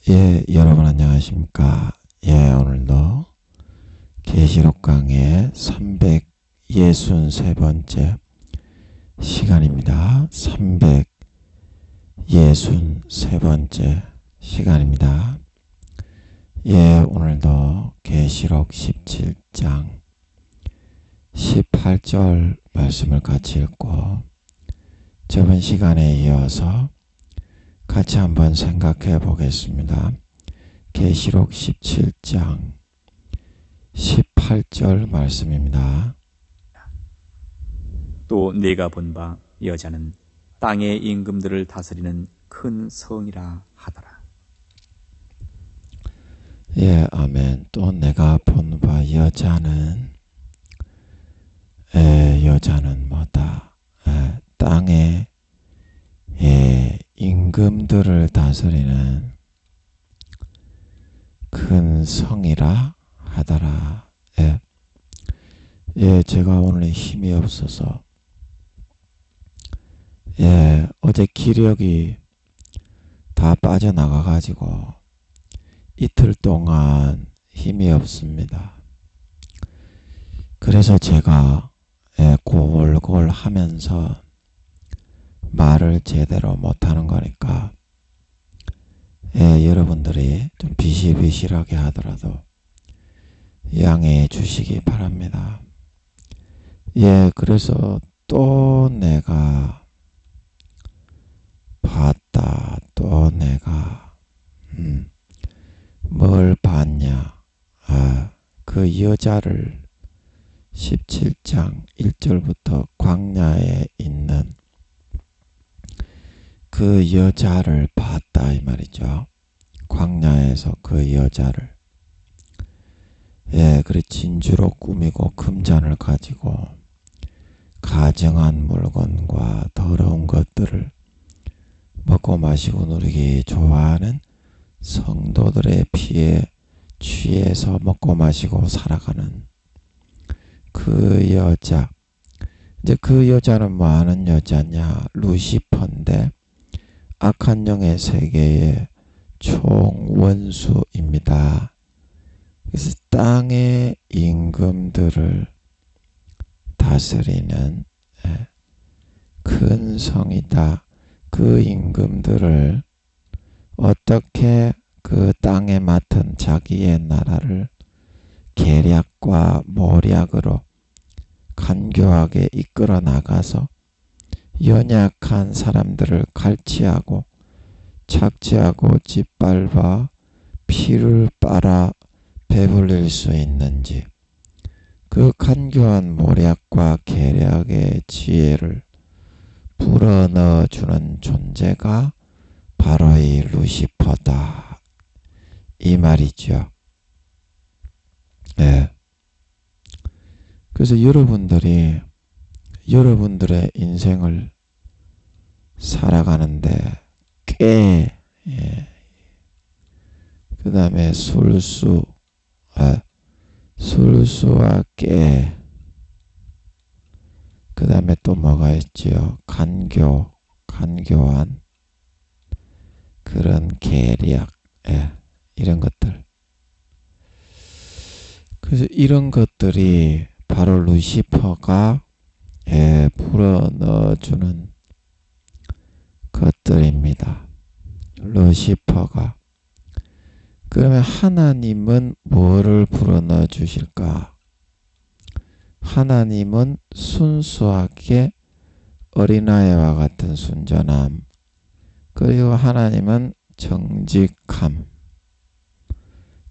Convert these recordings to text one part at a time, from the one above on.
여러분 안녕하십니까? 오늘도 계시록 강의 363번째 시간입니다. 363번째 시간입니다. 오늘도 계시록 17장 18절 말씀을 같이 읽고 저번 시간에 이어서 같이 한번 생각해 보겠습니다. 계시록 17장 18절 말씀입니다. 또 내가 본 바 여자는 땅의 임금들을 다스리는 큰 성이라 하더라. 아멘. 또 내가 본 바 여자는 뭐다? 땅의 임금들을 다스리는 큰 성이라 하더라. 제가 오늘 힘이 없어서 어제 기력이 다 빠져나가 가지고 이틀 동안 힘이 없습니다. 그래서 제가 골골 하면서 말을 제대로 못하는 거니까 여러분들이 좀 비실비실하게 하더라도 양해해 주시기 바랍니다. 그래서 또 내가 봤다. 또 내가 뭘 봤냐? 그 여자를 17장 1절부터 광야에 있는 그 여자를 봤다 이 말이죠. 광야에서 그 여자를 그래 진주로 꾸미고 금잔을 가지고 가증한 물건과 더러운 것들을 먹고 마시고 누리기 좋아하는 성도들의 피에 취해서 먹고 마시고 살아가는 그 여자. 이제 그 여자는 뭐 하는 여자냐? 루시퍼인데 악한 영의 세계의 총원수입니다. 그래서 땅의 임금들을 다스리는 큰 성이다. 그 임금들을 어떻게 그 땅에 맡은 자기의 나라를 계략과 모략으로 간교하게 이끌어 나가서 연약한 사람들을 갈취하고 착취하고 짓밟아 피를 빨아 배불릴 수 있는지, 그 간교한 모략과 계략의 지혜를 불어넣어주는 존재가 바로 이 루시퍼다 이 말이죠. 그래서 여러분들의 인생을 살아가는데 그 다음에 술수와 깨, 그 다음에 또 뭐가 있지요? 간교한 그런 계략, 이런 것들. 그래서 이런 것들이 바로 루시퍼가 불어넣어주는 것들입니다. 루시퍼가. 그러면 하나님은 뭐를 불어넣어 주실까? 하나님은 순수하게 어린아이와 같은 순전함, 그리고 하나님은 정직함,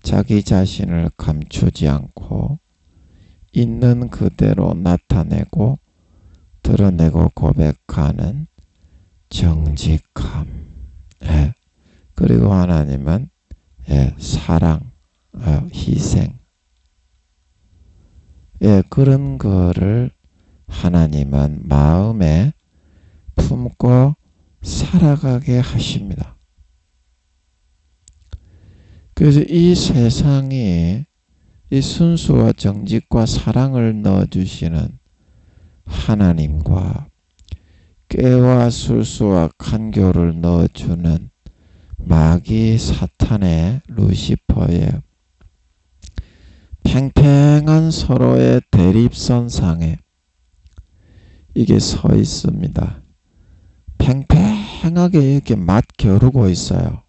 자기 자신을 감추지 않고 있는 그대로 나타내고 드러내고 고백하는 정직함. 그리고 하나님은 사랑, 희생. 그런 거를 하나님은 마음에 품고 살아가게 하십니다. 그래서 이 세상이 이 순수와 정직과 사랑을 넣어주시는 하나님과 깨와 술수와 간교를 넣어주는 마귀 사탄의 루시퍼의 팽팽한 서로의 대립선상에 이게 서 있습니다. 팽팽하게 이렇게 맞겨루고 있어요.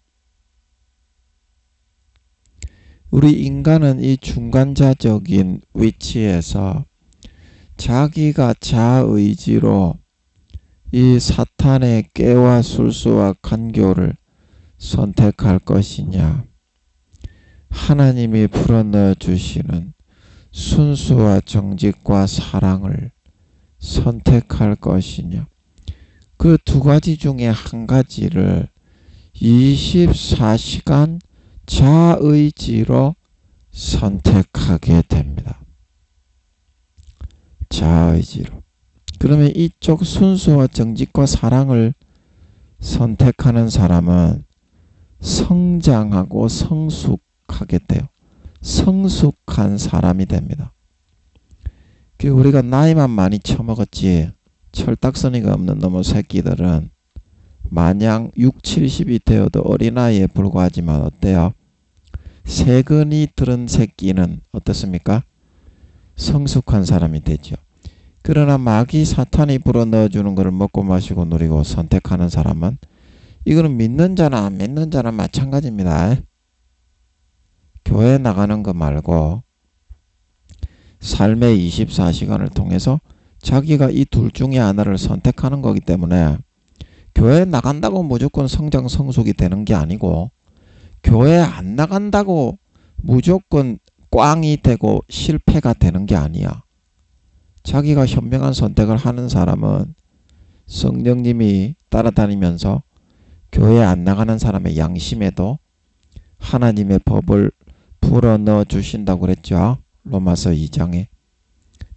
우리 인간은 이 중간자적인 위치에서 자기가 자의지로 이 사탄의 깨와 술수와 간교를 선택할 것이냐, 하나님이 불어넣어 주시는 순수와 정직과 사랑을 선택할 것이냐, 그 두 가지 중에 한 가지를 24시간 자의지로 선택하게 됩니다. 자의지로. 그러면 이쪽 순수와 정직과 사랑을 선택하는 사람은 성장하고 성숙하게 돼요. 성숙한 사람이 됩니다. 우리가 나이만 많이 처먹었지 철딱서니가 없는 놈의 새끼들은 마냥 6, 70이 되어도 어린아이에 불과하지만 어때요? 세근이 들은 새끼는 어떻습니까? 성숙한 사람이 되죠. 그러나 마귀 사탄이 불어넣어주는 것을 먹고 마시고 누리고 선택하는 사람은 이거는 믿는 자나 안 믿는 자나 마찬가지입니다. 교회 나가는 거 말고 삶의 24시간을 통해서 자기가 이 둘 중에 하나를 선택하는 거기 때문에 교회 나간다고 무조건 성장 성숙이 되는 게 아니고 교회 안 나간다고 무조건 꽝이 되고 실패가 되는 게 아니야. 자기가 현명한 선택을 하는 사람은 성령님이 따라다니면서 교회 안 나가는 사람의 양심에도 하나님의 법을 불어넣어 주신다고 그랬죠. 로마서 2장에.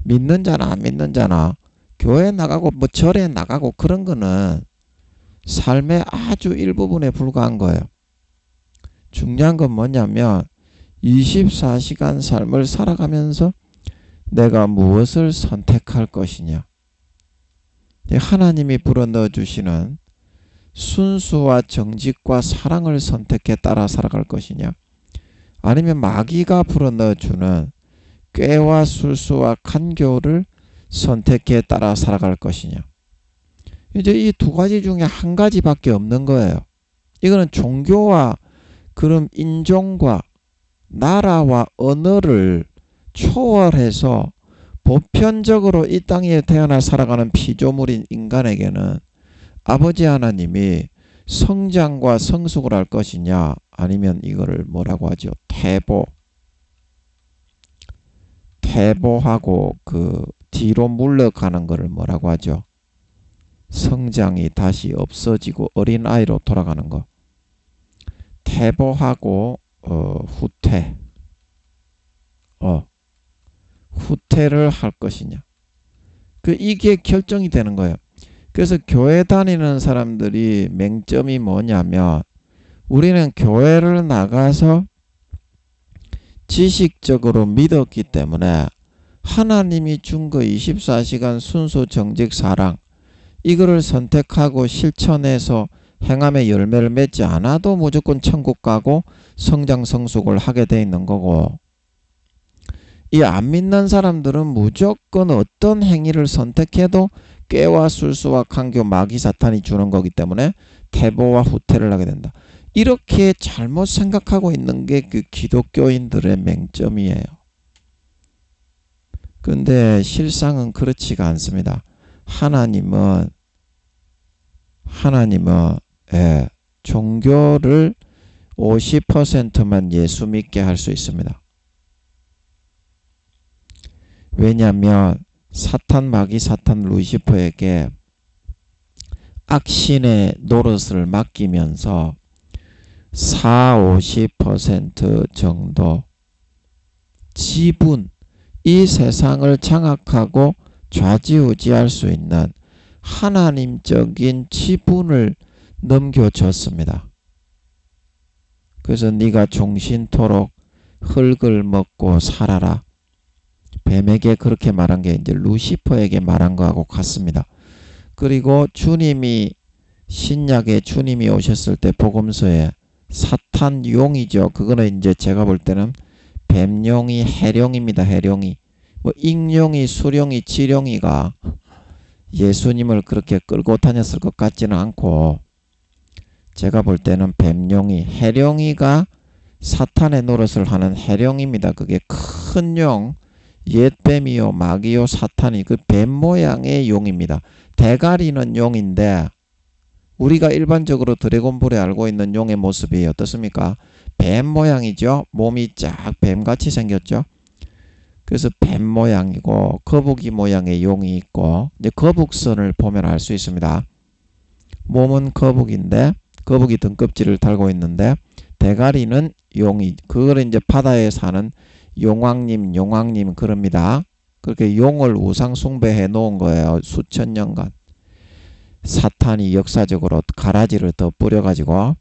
믿는 자나 안 믿는 자나 교회 나가고 뭐 절에 나가고 그런 거는 삶의 아주 일부분에 불과한 거예요. 중요한 건 뭐냐면 24시간 삶을 살아가면서 내가 무엇을 선택할 것이냐. 하나님이 불어넣어 주시는 순수와 정직과 사랑을 선택해 따라 살아갈 것이냐, 아니면 마귀가 불어넣어 주는 꾀와 술수와 간교를 선택해 따라 살아갈 것이냐. 이제 이 두 가지 중에 한 가지밖에 없는 거예요. 이거는 종교와 그런 인종과 나라와 언어를 초월해서 보편적으로 이 땅에 태어나 살아가는 피조물인 인간에게는 아버지 하나님이 성장과 성숙을 할 것이냐, 아니면 이거를 뭐라고 하죠? 퇴보하고 그 뒤로 물러가는 거를 뭐라고 하죠? 성장이 다시 없어지고 어린아이로 돌아가는 거. 퇴보하고 후퇴를 할 것이냐. 이게 결정이 되는 거예요. 그래서 교회 다니는 사람들이 맹점이 뭐냐면, 우리는 교회를 나가서 지식적으로 믿었기 때문에 하나님이 준 거 24시간 순수 정직 사랑, 이거를 선택하고 실천해서 행함의 열매를 맺지 않아도 무조건 천국 가고 성장 성숙을 하게 돼 있는 거고, 이 안 믿는 사람들은 무조건 어떤 행위를 선택해도 꾀와 술수와 간교 마귀 사탄이 주는 거기 때문에 퇴보와 후퇴를 하게 된다. 이렇게 잘못 생각하고 있는 게 그 기독교인들의 맹점이에요. 근데 실상은 그렇지가 않습니다. 하나님은 종교를 50%만 예수 믿게 할 수 있습니다. 왜냐하면 마귀 사탄 루시퍼에게 악신의 노릇을 맡기면서 40-50% 정도 지분, 이 세상을 장악하고 좌지우지할 수 있는 하나님적인 지분을 넘겨줬습니다. 그래서 네가 종신토록 흙을 먹고 살아라. 뱀에게 그렇게 말한 게 이제 루시퍼에게 말한 거하고 같습니다. 그리고 주님이 신약에 주님이 오셨을 때 복음서에 사탄 용이죠. 그거는 이제 제가 볼 때는 뱀용이 해룡입니다. 해룡이. 뭐 익룡이, 수룡이, 지룡이가 예수님을 그렇게 끌고 다녔을 것 같지는 않고, 제가 볼 때는 뱀용이, 해룡이가 사탄의 노릇을 하는 해룡입니다. 그게 큰 용, 옛뱀이요 마귀요 사탄이 그 뱀 모양의 용입니다. 대가리는 용인데 우리가 일반적으로 드래곤볼에 알고 있는 용의 모습이 어떻습니까? 뱀 모양이죠. 몸이 쫙 뱀같이 생겼죠. 그래서 뱀 모양이고 거북이 모양의 용이 있고, 이제 거북선을 보면 알 수 있습니다. 몸은 거북인데 거북이 등껍질을 달고 있는데 대가리는 용이, 그걸 이제 바다에 사는 용왕님 그럽니다. 그렇게 용을 우상 숭배해 놓은 거예요. 수천 년간. 사탄이 역사적으로 가라지를 더 뿌려가지고,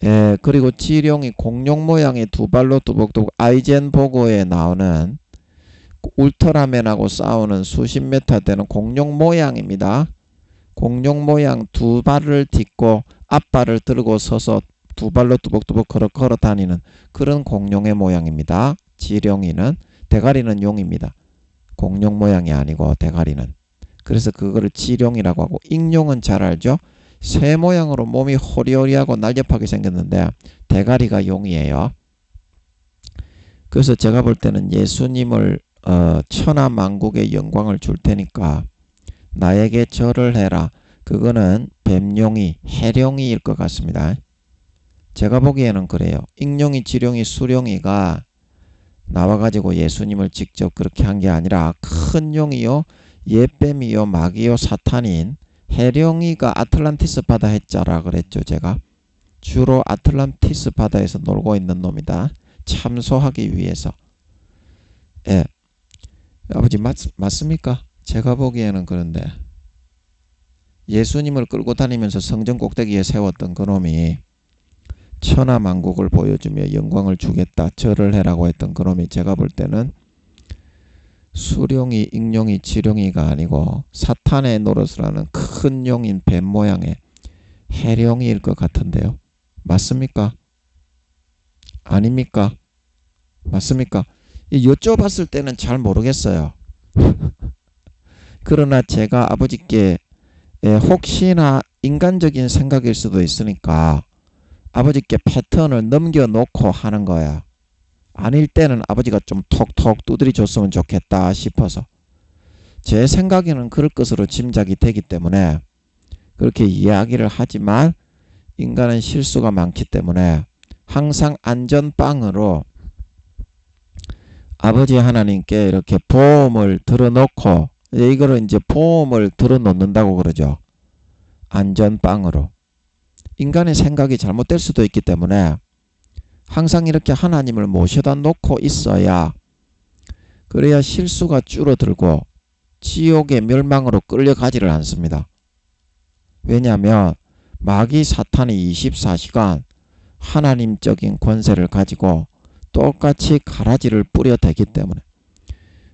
예, 그리고 지룡이 공룡 모양의 두 발로 뚜벅뚜벅 아이젠보고에 나오는 울트라맨하고 싸우는 수십 메타 되는 공룡 모양입니다. 공룡 모양 두 발을 딛고 앞발을 들고 서서 두 발로 뚜벅뚜벅 걸어 다니는 그런 공룡의 모양입니다. 지룡이는. 대가리는 용입니다. 공룡 모양이 아니고 대가리는. 그래서 그거를 지룡이라고 하고, 익룡은 잘 알죠? 새 모양으로 몸이 호리호리하고 날렵하게 생겼는데 대가리가 용이에요. 그래서 제가 볼 때는 예수님을 천하만국의 영광을 줄 테니까 나에게 절을 해라. 그거는 뱀용이, 해룡이일 것 같습니다. 제가 보기에는 그래요. 익룡이, 지룡이, 수룡이가 나와가지고 예수님을 직접 그렇게 한 게 아니라 큰 용이요, 옛뱀이요, 마귀요, 사탄인 해룡이가 아틀란티스 바다 해자라 그랬죠. 제가 주로 아틀란티스 바다에서 놀고 있는 놈이다. 참소하기 위해서. 예, 아버지 맞습니까? 제가 보기에는 그런데 예수님을 끌고 다니면서 성전 꼭대기에 세웠던 그놈이 천하만국을 보여주며 영광을 주겠다, 절을 해라고 했던 그놈이 제가 볼 때는 수룡이, 익룡이, 지룡이가 아니고 사탄의 노릇을 하는 큰 용인 뱀 모양의 해룡이일 것 같은데요. 맞습니까? 아닙니까? 맞습니까? 여쭤봤을 때는 잘 모르겠어요. 그러나 제가 아버지께 혹시나 인간적인 생각일 수도 있으니까 아버지께 패턴을 넘겨놓고 하는 거야. 아닐 때는 아버지가 좀 톡톡 두드려 줬으면 좋겠다 싶어서. 제 생각에는 그럴 것으로 짐작이 되기 때문에 그렇게 이야기를 하지만 인간은 실수가 많기 때문에 항상 안전빵으로 아버지 하나님께 이렇게 보험을 들어놓고, 이거를 이제 보험을 들어놓는다고 그러죠. 안전빵으로. 인간의 생각이 잘못될 수도 있기 때문에 항상 이렇게 하나님을 모셔다 놓고 있어야, 그래야 실수가 줄어들고 지옥의 멸망으로 끌려가지를 않습니다. 왜냐하면 마귀 사탄이 24시간 하나님적인 권세를 가지고 똑같이 가라지를 뿌려대기 때문에.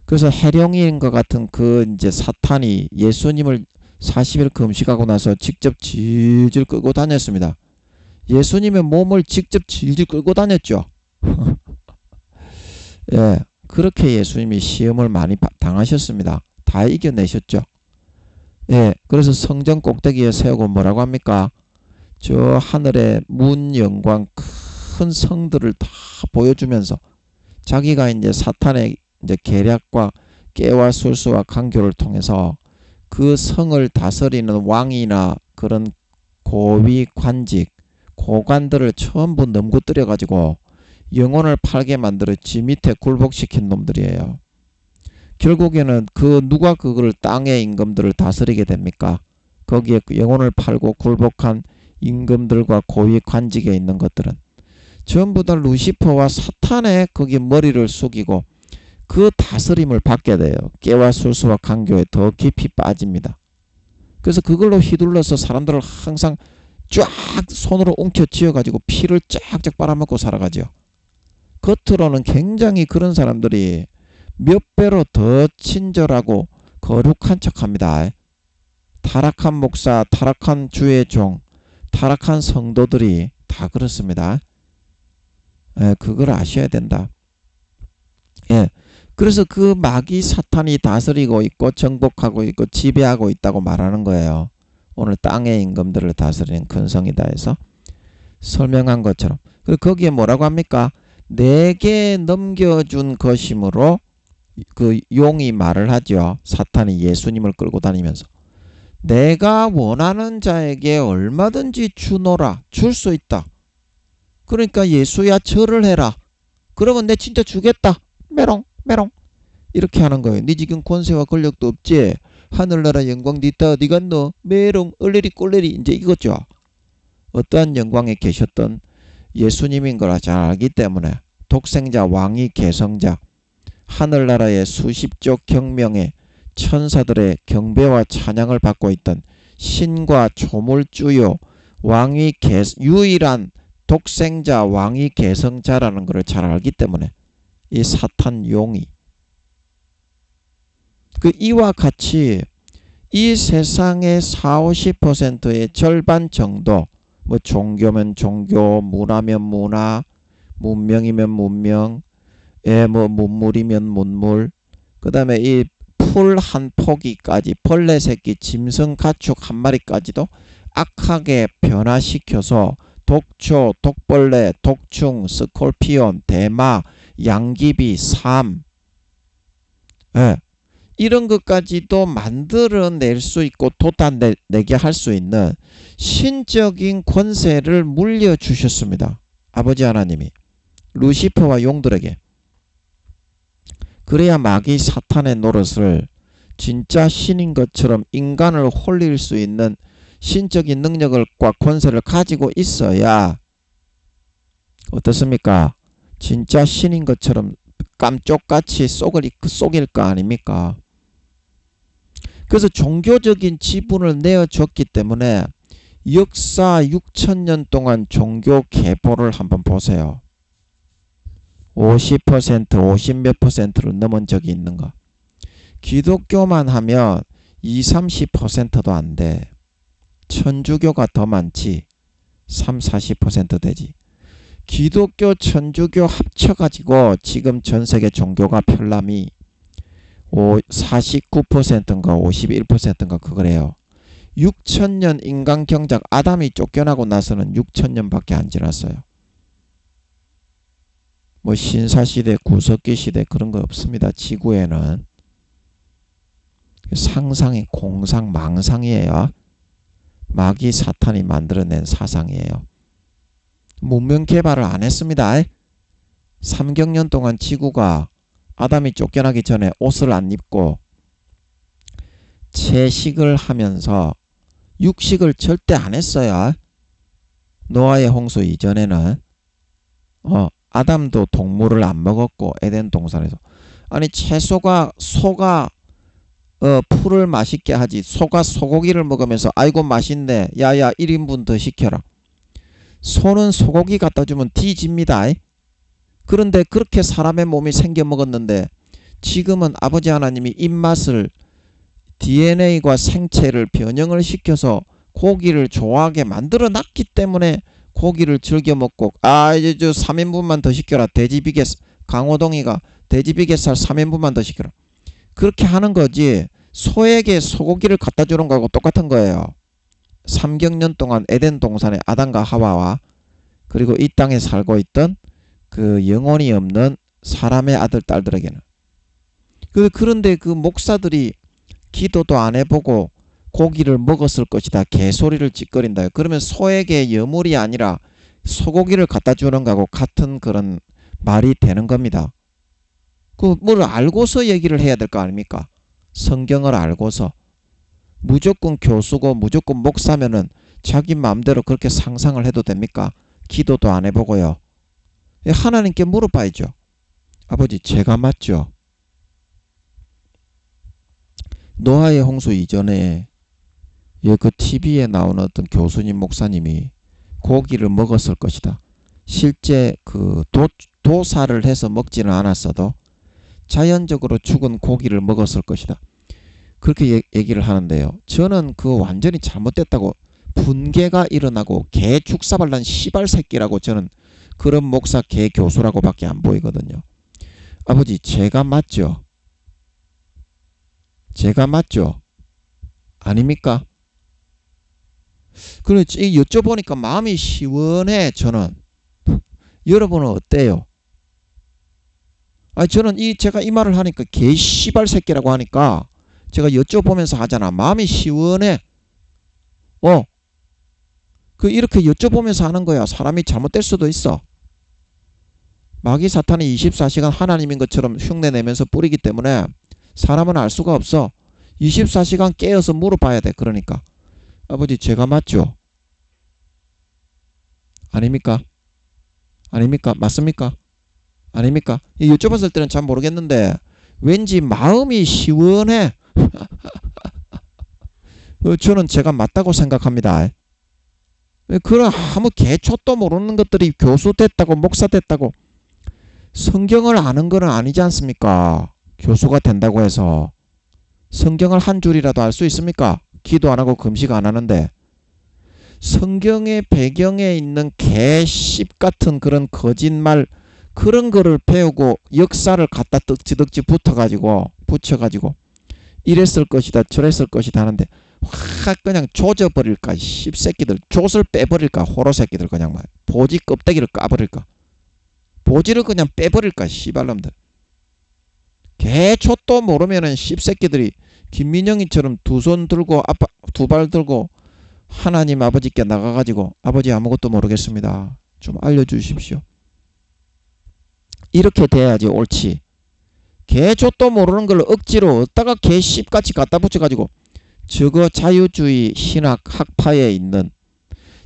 그래서 해룡인 것 같은 그 이제 사탄이 예수님을 40일 금식하고 나서 직접 질질 끌고 다녔습니다. 예수님의 몸을 직접 질질 끌고 다녔죠. 예, 그렇게 예수님이 시험을 많이 당하셨습니다. 다 이겨내셨죠. 예, 그래서 성전 꼭대기에 세우고 뭐라고 합니까? 저 하늘의 문 영광 큰 성들을 다 보여주면서 자기가 이제 사탄의 이제 계략과 깨와 술수와 강교를 통해서 그 성을 다스리는 왕이나 그런 고위 관직, 고관들을 전부 넘구뜨려 가지고 영혼을 팔게 만들어 지 밑에 굴복시킨 놈들이에요. 결국에는 누가 그걸 땅의 임금들을 다스리게 됩니까? 거기에 영혼을 팔고 굴복한 임금들과 고위 관직에 있는 것들은 전부 다 루시퍼와 사탄의 거기 머리를 숙이고 그 다스림을 받게 돼요. 깨와 술수와 강교에 더 깊이 빠집니다. 그래서 그걸로 휘둘러서 사람들을 항상 쫙 손으로 움켜쥐어가지고 피를 쫙쫙 빨아먹고 살아가죠. 겉으로는 굉장히 그런 사람들이 몇 배로 더 친절하고 거룩한 척합니다. 타락한 목사, 타락한 주의 종, 타락한 성도들이 다 그렇습니다. 예, 그걸 아셔야 된다. 예. 그래서 그 마귀 사탄이 다스리고 있고 정복하고 있고 지배하고 있다고 말하는 거예요. 오늘 땅의 임금들을 다스리는 큰 성이다 해서 설명한 것처럼. 그리고 거기에 뭐라고 합니까? 내게 넘겨준 것이므로 그 용이 말을 하죠. 사탄이 예수님을 끌고 다니면서 내가 원하는 자에게 얼마든지 주노라. 줄 수 있다. 그러니까 예수야 절을 해라. 그러면 내 진짜 주겠다. 메롱 메롱 이렇게 하는 거예요. 네 지금 권세와 권력도 없지. 하늘나라 영광 니따 어디 갔노? 메롱 얼레리 꼴레리 이제 이거죠. 어떠한 영광에 계셨던 예수님인 걸 잘 알기 때문에 독생자 왕이 계성자 하늘나라의 수십조 경명의 천사들의 경배와 찬양을 받고 있던 신과 조물주요 왕이 유일한 독생자 왕이 계성자라는 것을 잘 알기 때문에 이 사탄 용이 그 이와 같이 이 세상의 40~50%의 절반 정도 뭐 종교면 종교, 문화면 문화, 문명이면 문명, 뭐 문물이면 문물, 그 다음에 이 풀 한 포기까지 벌레 새끼, 짐승 가축 한 마리까지도 악하게 변화시켜서 독초, 독벌레, 독충, 스콜피온, 대마, 양귀비, 삶, 예. 이런 것까지도 만들어낼 수 있고 돋아내게 할 수 있는 신적인 권세를 물려주셨습니다. 아버지 하나님이 루시퍼와 용들에게. 그래야 마귀 사탄의 노릇을 진짜 신인 것처럼 인간을 홀릴 수 있는 신적인 능력과 권세를 가지고 있어야 어떻습니까? 진짜 신인 것처럼 깜쪽같이 속일 거 아닙니까? 그래서 종교적인 지분을 내어줬기 때문에 역사 6,000년 동안 종교 계보를 한번 보세요. 50%, 50몇 퍼센트로 넘은 적이 있는가? 기독교만 하면 20~30%도 안 돼. 천주교가 더 많지. 30~40% 되지. 기독교, 천주교 합쳐가지고 지금 전세계 종교가 편람이 49%인가 51%인가 그거래요. 6,000년 인간 경작 아담이 쫓겨나고 나서는 6,000년밖에 안 지났어요. 뭐 신사시대, 구석기 시대 그런 거 없습니다. 지구에는. 상상이 공상 망상이에요. 마귀 사탄이 만들어낸 사상이에요. 문명 개발을 안 했습니다. 3경년 동안 지구가 아담이 쫓겨나기 전에 옷을 안 입고 채식을 하면서 육식을 절대 안 했어요. 노아의 홍수 이전에는 아담도 동물을 안 먹었고 에덴 동산에서 아니 소가 풀을 맛있게 하지 소가 소고기를 먹으면서 아이고 맛있네 야야 1인분 더 시켜라. 소는 소고기 갖다 주면 뒤집니다. 그런데 그렇게 사람의 몸이 생겨 먹었는데 지금은 아버지 하나님이 입맛을 DNA과 생체를 변형을 시켜서 고기를 좋아하게 만들어 놨기 때문에 고기를 즐겨 먹고 이제 저 3인분만 더 시켜라. 강호동이가 돼지비계살 3인분만 더 시켜라. 그렇게 하는 거지 소에게 소고기를 갖다 주는 거하고 똑같은 거예요. 3경년 동안 에덴 동산의 아담과 하와와 그리고 이 땅에 살고 있던 그 영혼이 없는 사람의 아들 딸들에게는 그런데 그 목사들이 기도도 안 해보고 고기를 먹었을 것이다. 개소리를 찌꺼린다. 그러면 소에게 여물이 아니라 소고기를 갖다 주는 거하고 같은 그런 말이 되는 겁니다. 뭘 알고서 얘기를 해야 될 거 아닙니까? 성경을 알고서. 무조건 교수고 무조건 목사면은 자기 마음대로 그렇게 상상을 해도 됩니까? 기도도 안 해보고요. 하나님께 물어봐야죠. 아버지 제가 맞죠? 노아의 홍수 이전에 그 TV에 나오는 어떤 교수님 목사님이 고기를 먹었을 것이다. 실제 그 도살을 해서 먹지는 않았어도 자연적으로 죽은 고기를 먹었을 것이다. 그렇게 얘기를 하는데요. 저는 그 완전히 잘못됐다고 분개가 일어나고 개 축사발란 시발 새끼라고 저는 그런 목사 개 교수라고밖에 안 보이거든요. 아버지 제가 맞죠? 제가 맞죠? 아닙니까? 그렇지 여쭤보니까 마음이 시원해 저는. 여러분은 어때요? 저는 제가 이 말을 하니까 개 씨발 새끼라고 하니까 제가 여쭤보면서 하잖아. 마음이 시원해. 이렇게 여쭤보면서 하는 거야. 사람이 잘못될 수도 있어. 마귀 사탄이 24시간 하나님인 것처럼 흉내내면서 뿌리기 때문에 사람은 알 수가 없어. 24시간 깨어서 물어봐야 돼. 그러니까 아버지 제가 맞죠? 아닙니까? 아닙니까? 맞습니까? 아닙니까? 여쭤봤을 때는 잘 모르겠는데 왠지 마음이 시원해. 저는 제가 맞다고 생각합니다. 그런 아무 개초도 모르는 것들이 교수 됐다고 목사 됐다고 성경을 아는 건 아니지 않습니까? 교수가 된다고 해서 성경을 한 줄이라도 알 수 있습니까? 기도 안 하고 금식 안 하는데 성경의 배경에 있는 개씹 같은 그런 거짓말 그런 거를 배우고 역사를 갖다 덕지덕지 붙여가지고 이랬을 것이다 저랬을 것이다 하는데 확 그냥 조져버릴까 씹새끼들 족을 빼버릴까 호로새끼들 그냥 말 보지 껍데기를 까버릴까 보지를 그냥 빼버릴까 씨발놈들 개초도 모르면은 씹새끼들이 김민영이처럼 두 손 들고 두 발 들고 하나님 아버지께 나가가지고 아버지 아무것도 모르겠습니다 좀 알려주십시오 이렇게 돼야지 옳지. 개족도 모르는 걸 억지로 어디다가 개씹같이 갖다 붙여가지고 저거 자유주의 신학 학파에 있는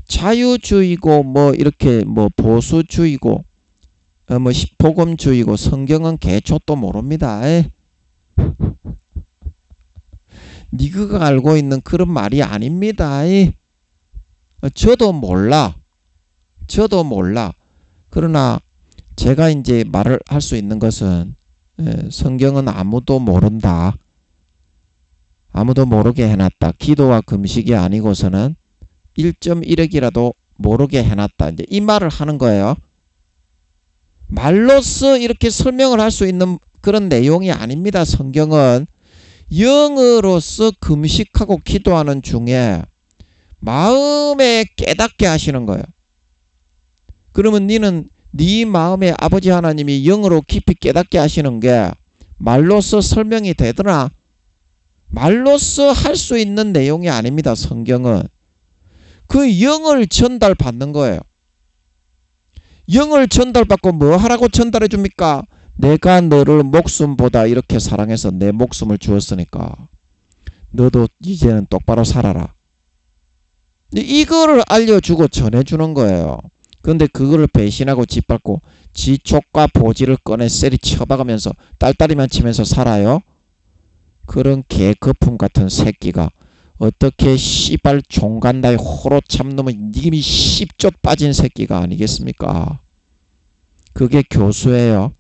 자유주의고 뭐 이렇게 뭐 보수주의고 뭐 복음주의고 성경은 개족도 모릅니다. 니그가 알고 있는 그런 말이 아닙니다. 저도 몰라. 그러나 제가 이제 말을 할 수 있는 것은 성경은 아무도 모른다. 아무도 모르게 해놨다. 기도와 금식이 아니고서는 1.1억이라도 모르게 해놨다. 이제 이 말을 하는 거예요. 말로써 이렇게 설명을 할 수 있는 그런 내용이 아닙니다. 성경은 영으로서 금식하고 기도하는 중에 마음에 깨닫게 하시는 거예요. 그러면 니는 네 마음에 아버지 하나님이 영으로 깊이 깨닫게 하시는 게 말로써 설명이 되더나 말로써 할 수 있는 내용이 아닙니다. 성경은 그 영을 전달받는 거예요. 영을 전달받고 뭐 하라고 전달해 줍니까? 내가 너를 목숨보다 이렇게 사랑해서 내 목숨을 주었으니까 너도 이제는 똑바로 살아라. 이거를 알려주고 전해주는 거예요. 근데 그거를 배신하고 짓밟고 지 족과 보지를 꺼내 쎄리 쳐박으면서 딸딸이만 치면서 살아요. 그런 개거품 같은 새끼가 어떻게 씨발 종간다에 호로 참놈의 님이 씹쫓 빠진 새끼가 아니겠습니까? 그게 교수예요.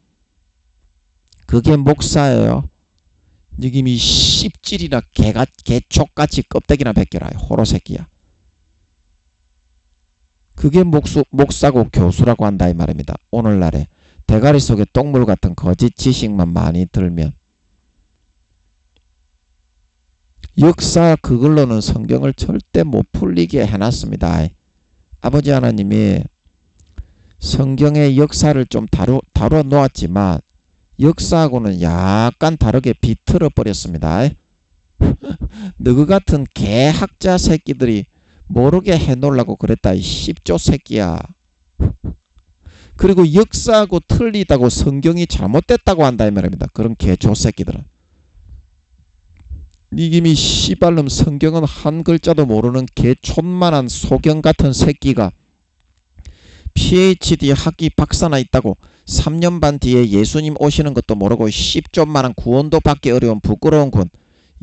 그게 목사예요. 니김이 씹질이나 개족같이 껍데기나 벗겨라 호로 새끼야. 그게 목사고 교수라고 한다 이 말입니다. 오늘날에 대가리 속에 똥물 같은 거짓 지식만 많이 들면 역사 그걸로는 성경을 절대 못 풀리게 해놨습니다. 아버지 하나님이 성경의 역사를 좀 다뤄 놓았지만 역사하고는 약간 다르게 비틀어 버렸습니다. 너그 같은 개학자 새끼들이 모르게 해놓으려고 그랬다. 이 씹조 새끼야. 그리고 역사하고 틀리다고 성경이 잘못됐다고 한다 이 말입니다. 그런 개조 새끼들은. 니김이 씨발놈 성경은 한 글자도 모르는 개촌만한 소경 같은 새끼가 PhD 학위 박사나 있다고 3년 반 뒤에 예수님 오시는 것도 모르고 10조만한 구원도 받기 어려운 부끄러운 군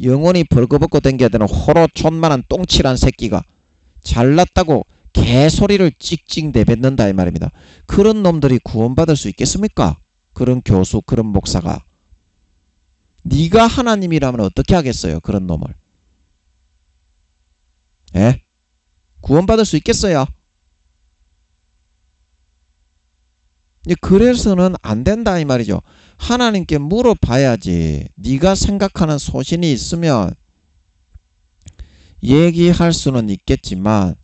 영원히 벌거벗고 댕겨야 되는 호로촌만한 똥칠한 새끼가 잘났다고 개소리를 찍찍 내뱉는다 이 말입니다. 그런 놈들이 구원받을 수 있겠습니까? 그런 교수 그런 목사가. 네가 하나님이라면 어떻게 하겠어요? 그런 놈을. 예? 구원받을 수 있겠어요? 그래서는 안 된다 이 말이죠. 하나님께 물어봐야지. 네가 생각하는 소신이 있으면 얘기할 수는 있겠지만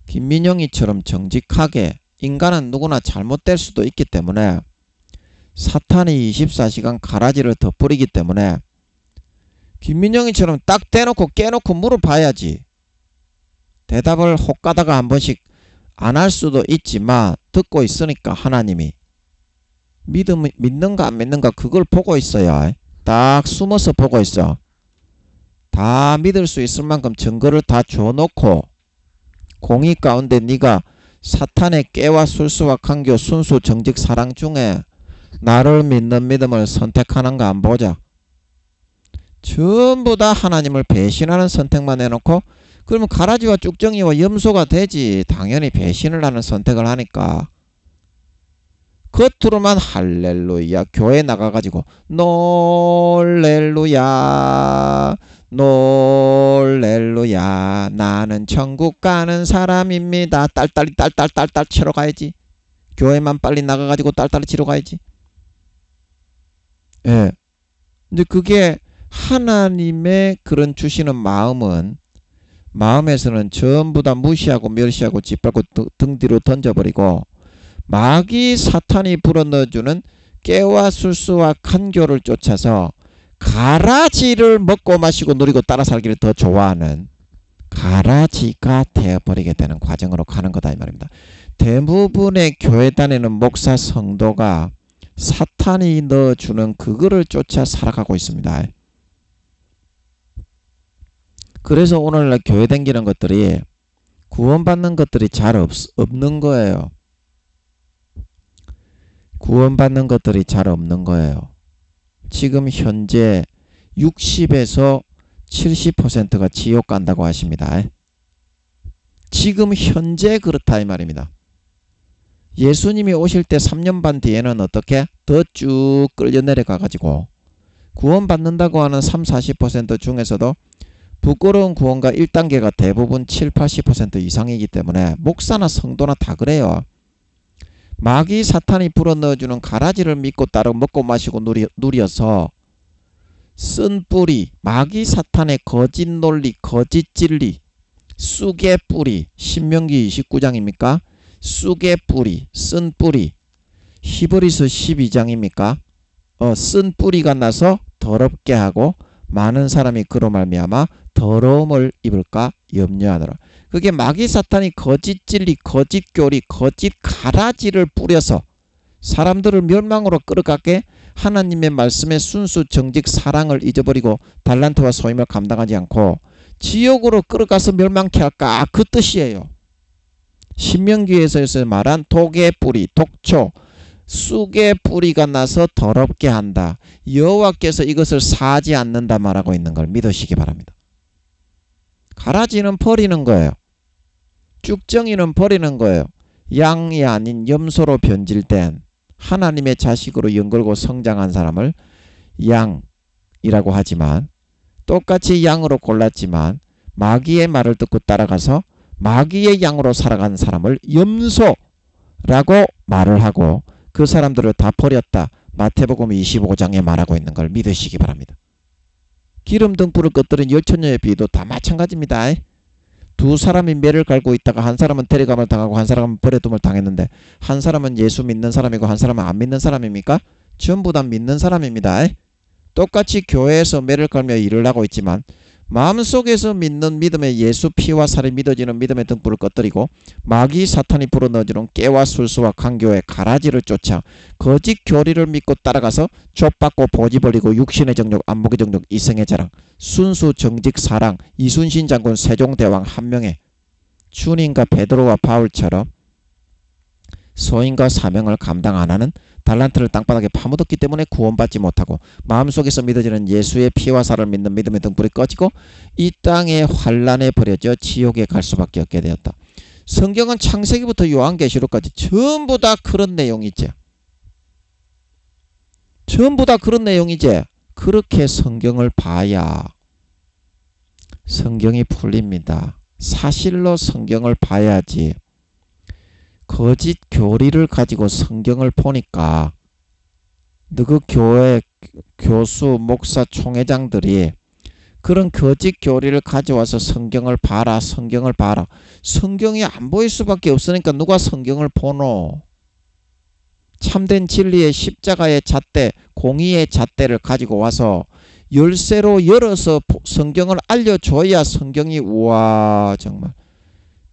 김민영이처럼 정직하게, 인간은 누구나 잘못될 수도 있기 때문에 사탄이 24시간 가라지를 덧뿌리기 때문에 김민영이처럼 딱 대놓고 깨놓고 물어봐야지. 대답을 혹 가다가 한 번씩 안 할 수도 있지만 듣고 있으니까 하나님이 믿는가 안 믿는가 그걸 보고 있어요. 딱 숨어서 보고 있어. 다 믿을 수 있을 만큼 증거를 다 줘놓고 공의 가운데 네가 사탄의 깨와 술수와 강교 순수 정직 사랑 중에 나를 믿는 믿음을 선택하는가 안 보자. 전부 다 하나님을 배신하는 선택만 해놓고 그러면 가라지와 쭉정이와 염소가 되지. 당연히 배신을 하는 선택을 하니까. 겉으로만 할렐루야 교회 나가가지고 놀렐루야 놀렐루야 나는 천국 가는 사람입니다. 딸딸이 딸딸딸딸 치러 가야지. 교회만 빨리 나가가지고 딸딸이 치러 가야지. 예. 근데 그게 하나님의 그런 주시는 마음에서는 전부 다 무시하고 멸시하고 짓밟고 등 뒤로 던져버리고 마귀 사탄이 불어넣어주는 깨와 술수와 간교를 쫓아서 가라지를 먹고 마시고 누리고 따라 살기를 더 좋아하는 가라지가 되어버리게 되는 과정으로 가는 거다 이 말입니다. 대부분의 교회 다니는 목사 성도가 사탄이 넣어주는 그거를 쫓아 살아가고 있습니다. 그래서 오늘날 교회 다니는 것들이 구원받는 것들이 잘 없는 거예요. 구원받는 것들이 잘 없는 거예요. 지금 현재 60에서 70%가 지옥 간다고 하십니다. 지금 현재 그렇다 이 말입니다. 예수님이 오실 때 3년 반 뒤에는 어떻게 더 쭉 끌려 내려가 가지고 구원받는다고 하는 30-40% 중에서도 부끄러운 구원과 1단계가 대부분 70-80% 이상이기 때문에 목사나 성도나 다 그래요. 마귀 사탄이 불어넣어주는 가라지를 믿고 따르고 먹고 마시고 누려서 쓴 뿌리, 마귀 사탄의 거짓 논리, 거짓 진리, 쑥의 뿌리, 신명기 29장입니까? 쑥의 뿌리, 쓴 뿌리, 히브리서 12장입니까? 쓴 뿌리가 나서 더럽게 하고 많은 사람이 그로 말미암아 더러움을 입을까 염려하노라. 그게 마귀 사탄이 거짓 진리, 거짓 교리, 거짓 가라지를 뿌려서 사람들을 멸망으로 끌어가게 하나님의 말씀의 순수 정직 사랑을 잊어버리고 달란트와 소임을 감당하지 않고 지옥으로 끌어가서 멸망케 할까 그 뜻이에요. 신명기에서 말한 독의 뿌리, 독초, 쑥의 뿌리가 나서 더럽게 한다. 여호와께서 이것을 사지 않는다 말하고 있는 걸 믿으시기 바랍니다. 가라지는 버리는 거예요. 쭉정이는 버리는 거예요. 양이 아닌 염소로 변질된 하나님의 자식으로 연걸고 성장한 사람을 양이라고 하지만 똑같이 양으로 골랐지만 마귀의 말을 듣고 따라가서 마귀의 양으로 살아간 사람을 염소라고 말을 하고 그 사람들을 다 버렸다. 마태복음 25장에 말하고 있는 걸 믿으시기 바랍니다. 기름 등불을 꺼뜨린 열처녀의 비도 다 마찬가지입니다. 두 사람이 매를 갈고 있다가 한 사람은 데려감을 당하고 한 사람은 버려둠을 당했는데 한 사람은 예수 믿는 사람이고 한 사람은 안 믿는 사람입니까? 전부 다 믿는 사람입니다. 똑같이 교회에서 매를 갈며 일을 하고 있지만 마음속에서 믿는 믿음의 예수 피와 살이 믿어지는 믿음의 등불을 꺼뜨리고 마귀 사탄이 불어넣어주는 깨와 술수와 강교의 가라지를 쫓아 거짓 교리를 믿고 따라가서 좁받고 보지 벌리고 육신의 정욕 안목의 정욕 이성의 자랑 순수 정직 사랑 이순신 장군 세종대왕 한 명의 주님과 베드로와 바울처럼 소인과 사명을 감당 안 하는 달란트를 땅바닥에 파묻었기 때문에 구원받지 못하고 마음속에서 믿어지는 예수의 피와 살을 믿는 믿음의 등불이 꺼지고 이 땅에 환란에 버려져 지옥에 갈 수밖에 없게 되었다. 성경은 창세기부터 요한계시록까지 전부 다 그런 내용이지. 전부 다 그런 내용이지. 그렇게 성경을 봐야 성경이 풀립니다. 사실로 성경을 봐야지. 거짓 교리를 가지고 성경을 보니까 너그 교회 교수, 목사, 총회장들이 그런 거짓 교리를 가져와서 성경을 봐라, 성경을 봐라. 성경이 안 보일 수밖에 없으니까 누가 성경을 보노? 참된 진리의 십자가의 잣대, 공의의 잣대를 가지고 와서 열쇠로 열어서 성경을 알려줘야 성경이 우와 정말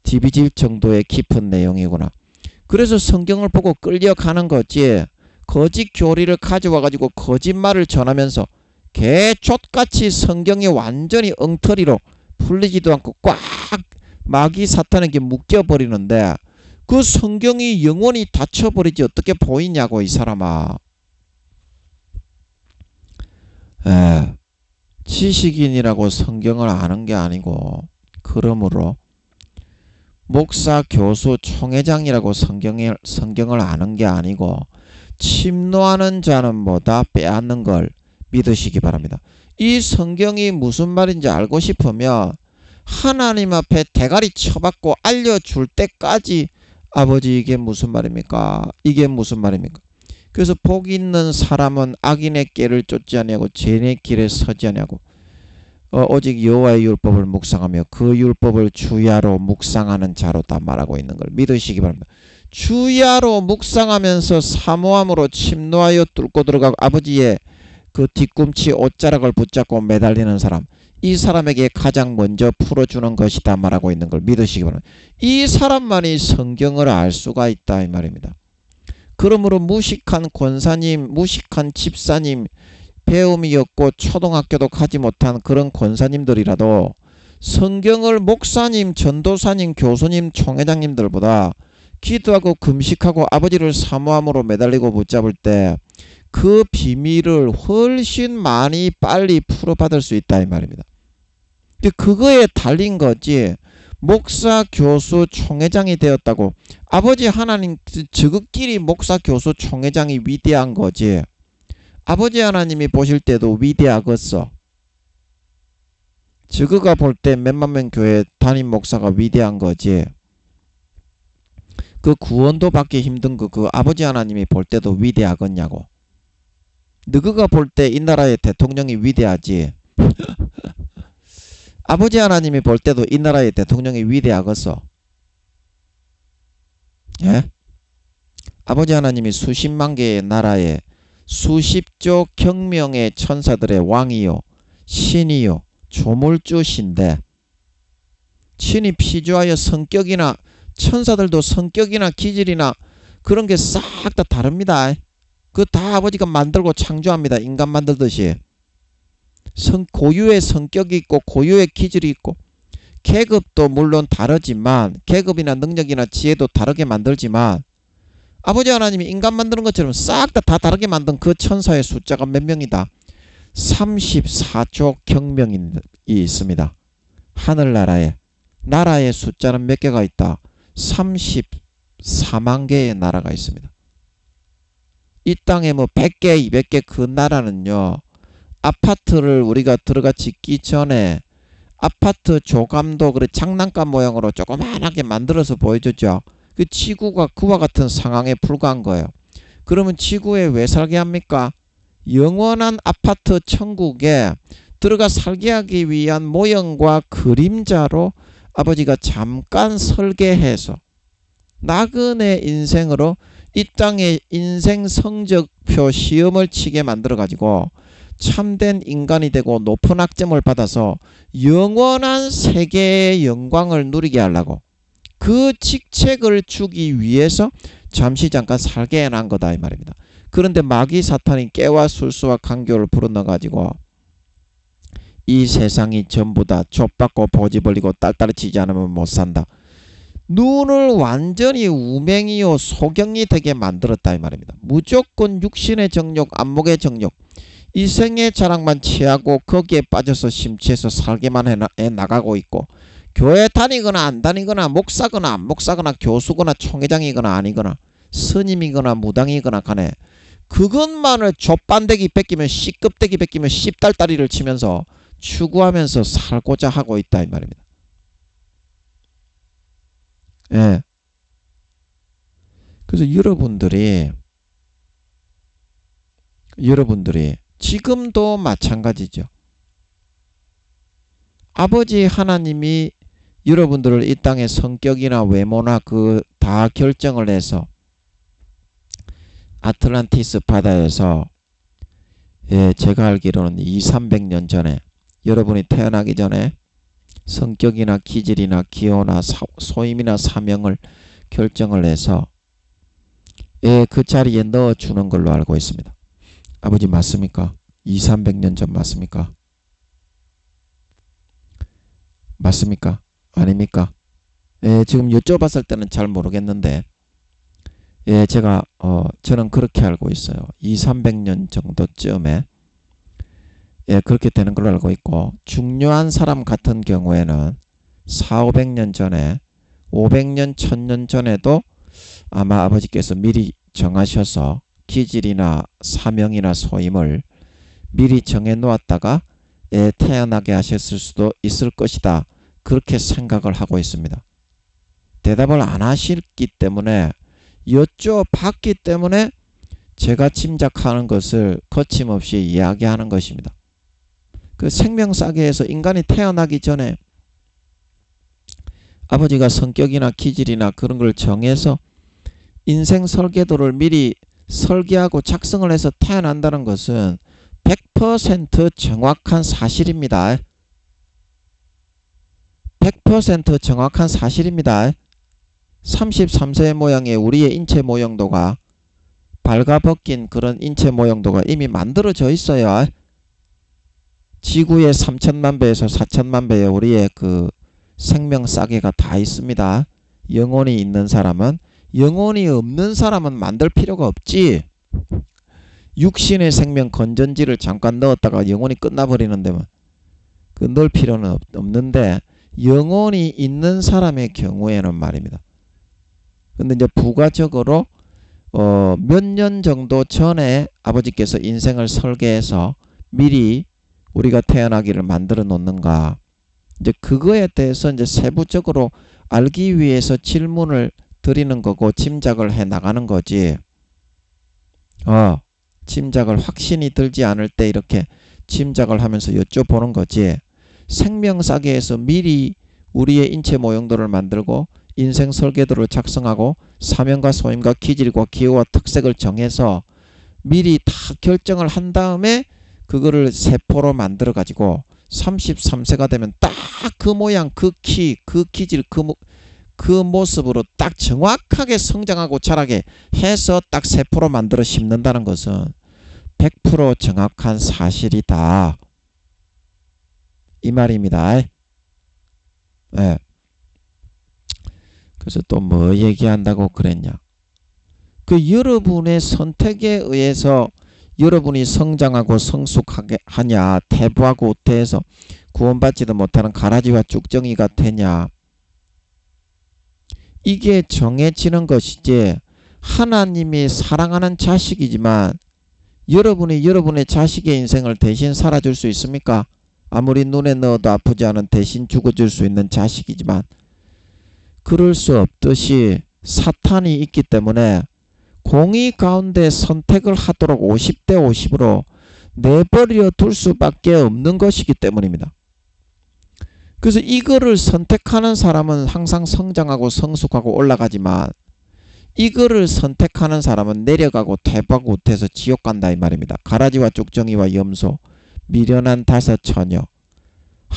뒤비질 정도의 깊은 내용이구나. 그래서 성경을 보고 끌려가는 거지. 거짓 교리를 가져와 가지고 거짓말을 전하면서 개족같이 성경이 완전히 엉터리로 풀리지도 않고 꽉 마귀 사탄에게 묶여버리는데 그 성경이 영원히 닫혀버리지 어떻게 보이냐고 이 사람아. 지식인이라고 성경을 아는 게 아니고 그러므로 목사, 교수, 총회장이라고 성경을 아는 게 아니고 침노하는 자는 뭐다 빼앗는 걸 믿으시기 바랍니다. 이 성경이 무슨 말인지 알고 싶으면 하나님 앞에 대가리 쳐박고 알려줄 때까지 아버지 이게 무슨 말입니까? 이게 무슨 말입니까? 그래서 복 있는 사람은 악인의 길을 쫓지 아니하고 죄인의 길에 서지 아니하고 오직 여호와의 율법을 묵상하며 그 율법을 주야로 묵상하는 자로다 말하고 있는 걸 믿으시기 바랍니다. 주야로 묵상하면서 사모함으로 침노하여 뚫고 들어가고 아버지의 그 뒤꿈치 옷자락을 붙잡고 매달리는 사람, 이 사람에게 가장 먼저 풀어주는 것이다 말하고 있는 걸 믿으시기 바랍니다. 이 사람만이 성경을 알 수가 있다 이 말입니다. 그러므로 무식한 권사님, 무식한 집사님, 배움이 없고 초등학교도 가지 못한 그런 권사님들이라도 성경을 목사님, 전도사님, 교수님, 총회장님들보다 기도하고 금식하고 아버지를 사모함으로 매달리고 붙잡을 때 그 비밀을 훨씬 많이 빨리 풀어받을 수 있다 이 말입니다. 그거에 달린 거지. 목사, 교수, 총회장이 되었다고 아버지 하나님 저것끼리 목사, 교수, 총회장이 위대한 거지. 아버지 하나님이 보실 때도 위대하겠어. 저거가 볼 때 몇만 명 교회 담임 목사가 위대한 거지. 그 구원도 받기 힘든 거 그 아버지 하나님이 볼 때도 위대하겠냐고. 너가 볼 때 이 나라의 대통령이 위대하지. 아버지 하나님이 볼 때도 이 나라의 대통령이 위대하겠어. 예? 아버지 하나님이 수십만 개의 나라에 수십조 경명의 천사들의 왕이요 신이요 조물주신데 친히 피조하여 성격이나 천사들도 성격이나 기질이나 그런 게 싹 다 다릅니다. 그 다 아버지가 만들고 창조합니다. 인간 만들듯이. 고유의 성격이 있고 고유의 기질이 있고 계급도 물론 다르지만 계급이나 능력이나 지혜도 다르게 만들지만 아버지 하나님이 인간 만드는 것처럼 싹 다 다르게 만든 그 천사의 숫자가 몇 명이다? 34조 경명이 있습니다. 하늘나라에. 나라의 숫자는 몇 개가 있다? 34만 개의 나라가 있습니다. 이 땅에 뭐 100개, 200개 그 나라는요. 아파트를 우리가 들어가 짓기 전에 아파트 조감도 그래 장난감 모양으로 조그만하게 만들어서 보여줬죠. 그 지구가 그와 같은 상황에 불과한 거예요. 그러면 지구에 왜 살게 합니까? 영원한 아파트 천국에 들어가 살게 하기 위한 모형과 그림자로 아버지가 잠깐 설계해서 나그네 인생으로 이 땅에 인생 성적표 시험을 치게 만들어 가지고 참된 인간이 되고 높은 학점을 받아서 영원한 세계의 영광을 누리게 하려고 그 직책을 주기 위해서 잠시 잠깐 살게 해놓은 거다 이 말입니다. 그런데 마귀 사탄이 깨와 술수와 강교를 불어넣어 가지고 이 세상이 전부 다 좁받고 보지 벌리고 딸딸이 치지 않으면 못 산다. 눈을 완전히 우맹이요 소경이 되게 만들었다 이 말입니다. 무조건 육신의 정욕, 안목의 정욕, 이생의 자랑만 취하고 거기에 빠져서 심취해서 살게만 해 나가고 있고 교회 다니거나 안 다니거나 목사거나 안 목사거나 교수거나 총회장이거나 아니거나 스님이거나 무당이거나 간에 그것만을 족반대기 뺏기면 C급대기 뺏기면 씹달다리를 치면서 추구하면서 살고자 하고 있다 이 말입니다. 예. 그래서 여러분들이 지금도 마찬가지죠. 아버지 하나님이 여러분들을 이 땅의 성격이나 외모나 그 다 결정을 해서 아틀란티스 바다에서 제가 알기로는 200~300년 전에 여러분이 태어나기 전에 성격이나 기질이나 기호나 소임이나 사명을 결정을 해서 그 자리에 넣어주는 걸로 알고 있습니다. 아버지 맞습니까? 200~300년 전 맞습니까? 맞습니까? 아닙니까? 지금 여쭤봤을 때는 잘 모르겠는데 저는 그렇게 알고 있어요. 200~300년 정도쯤에 그렇게 되는 걸로 알고 있고, 중요한 사람 같은 경우에는 400~500년 전에 500년 1000년 전에도 아마 아버지께서 미리 정하셔서 기질이나 사명이나 소임을 미리 정해 놓았다가 태어나게 하셨을 수도 있을 것이다. 그렇게 생각을 하고 있습니다. 대답을 안 하셨기 때문에, 여쭤봤기 때문에 제가 짐작하는 것을 거침없이 이야기하는 것입니다. 그 생명사계에서 인간이 태어나기 전에 아버지가 성격이나 기질이나 그런 걸 정해서 인생 설계도를 미리 설계하고 작성을 해서 태어난다는 것은 100% 정확한 사실입니다. 100% 정확한 사실입니다. 33세 모양의 우리의 인체 모형도가 발가벗긴 그런 인체 모형도가 이미 만들어져 있어요. 지구의 3천만 배에서 4천만 배의 우리의 그 생명 싸개가 다 있습니다. 영혼이 있는 사람은, 영혼이 없는 사람은 만들 필요가 없지. 육신의 생명 건전지를 잠깐 넣었다가 영혼이 끝나버리는 데면 그 넣을 필요는 없는데, 영혼이 있는 사람의 경우에는 말입니다. 근데 이제 부가적으로 몇 년 정도 전에 아버지께서 인생을 설계해서 미리 우리가 태어나기를 만들어 놓는가, 이제 그거에 대해서 이제 세부적으로 알기 위해서 질문을 드리는 거고 짐작을 해 나가는 거지. 짐작을 확신이 들지 않을 때 이렇게 짐작을 하면서 여쭤보는 거지. 생명사계에서 미리 우리의 인체 모형도를 만들고 인생 설계도를 작성하고 사명과 소임과 기질과 기호와 특색을 정해서 미리 다 결정을 한 다음에 그거를 세포로 만들어 가지고 33세가 되면 딱 그 모양, 그 키, 그 기질, 그 모습으로 딱 정확하게 성장하고 자라게 해서 딱 세포로 만들어 심는다는 것은 100% 정확한 사실이다. 이 말입니다. 네. 그래서 또 뭐 얘기한다고 그랬냐. 그 여러분의 선택에 의해서 여러분이 성장하고 성숙하게 하냐, 태부하고 우태해서 구원받지도 못하는 가라지와 쭉정이가 되냐. 이게 정해지는 것이지, 하나님이 사랑하는 자식이지만 여러분이 여러분의 자식의 인생을 대신 살아줄 수 있습니까? 아무리 눈에 넣어도 아프지 않은 대신 죽어줄 수 있는 자식이지만 그럴 수 없듯이 사탄이 있기 때문에 공의 가운데 선택을 하도록 50대 50으로 내버려 둘 수밖에 없는 것이기 때문입니다. 그래서 이거를 선택하는 사람은 항상 성장하고 성숙하고 올라가지만, 이거를 선택하는 사람은 내려가고 태부하고 우태해서 지옥 간다 이 말입니다. 가라지와 쭉정이와 염소, 미련한 5 처녀,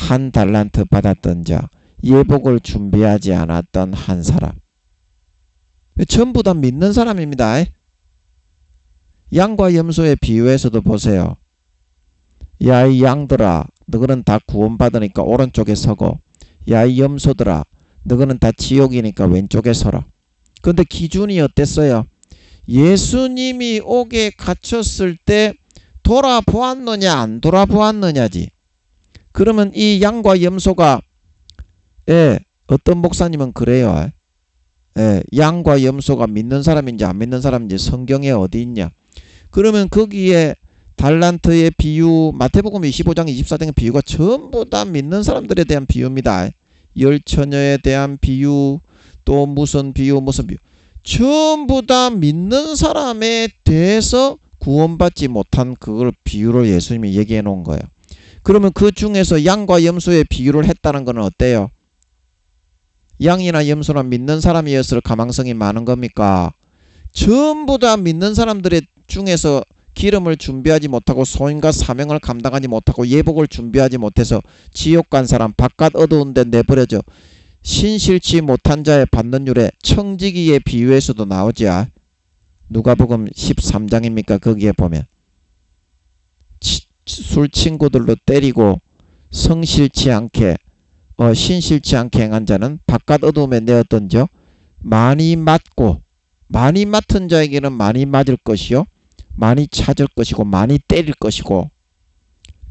1 달란트 받았던 자, 예복을 준비하지 않았던 한 사람, 전부 다 믿는 사람입니다. 양과 염소의 비유에서도 보세요. 야 이 양들아, 너희는 다 구원받으니까 오른쪽에 서고, 야 이 염소들아, 너희는 다 지옥이니까 왼쪽에 서라. 근데 기준이 어땠어요? 예수님이 옥에 갇혔을 때 돌아보았느냐 안 돌아보았느냐지. 그러면 이 양과 염소가, 어떤 목사님은 그래요. 양과 염소가 믿는 사람인지 안 믿는 사람인지 성경에 어디 있냐. 그러면 거기에 달란트의 비유, 마태복음 25장 24장의 비유가 전부 다 믿는 사람들에 대한 비유입니다. 10처녀에 대한 비유, 또 무슨 비유 전부 다 믿는 사람에 대해서 구원받지 못한 그걸 비유로 예수님이 얘기해 놓은 거예요. 그러면 그 중에서 양과 염소의 비유를 했다는 건 어때요? 양이나 염소나 믿는 사람이었을 가망성이 많은 겁니까? 전부 다 믿는 사람들의 중에서 기름을 준비하지 못하고 소임과 사명을 감당하지 못하고 예복을 준비하지 못해서 지옥 간 사람, 바깥 어두운 데 내버려져 신실치 못한 자의 받는 율에 청지기의 비유에서도 나오죠. 누가복음 13장입니까? 거기에 보면 술 친구들로 때리고 성실치 않게 신실치 않게 행한 자는 바깥 어두움에 내었던죠. 많이 맞고 많이 맡은 자에게는 많이 맞을 것이요 많이 찾을 것이고 많이 때릴 것이고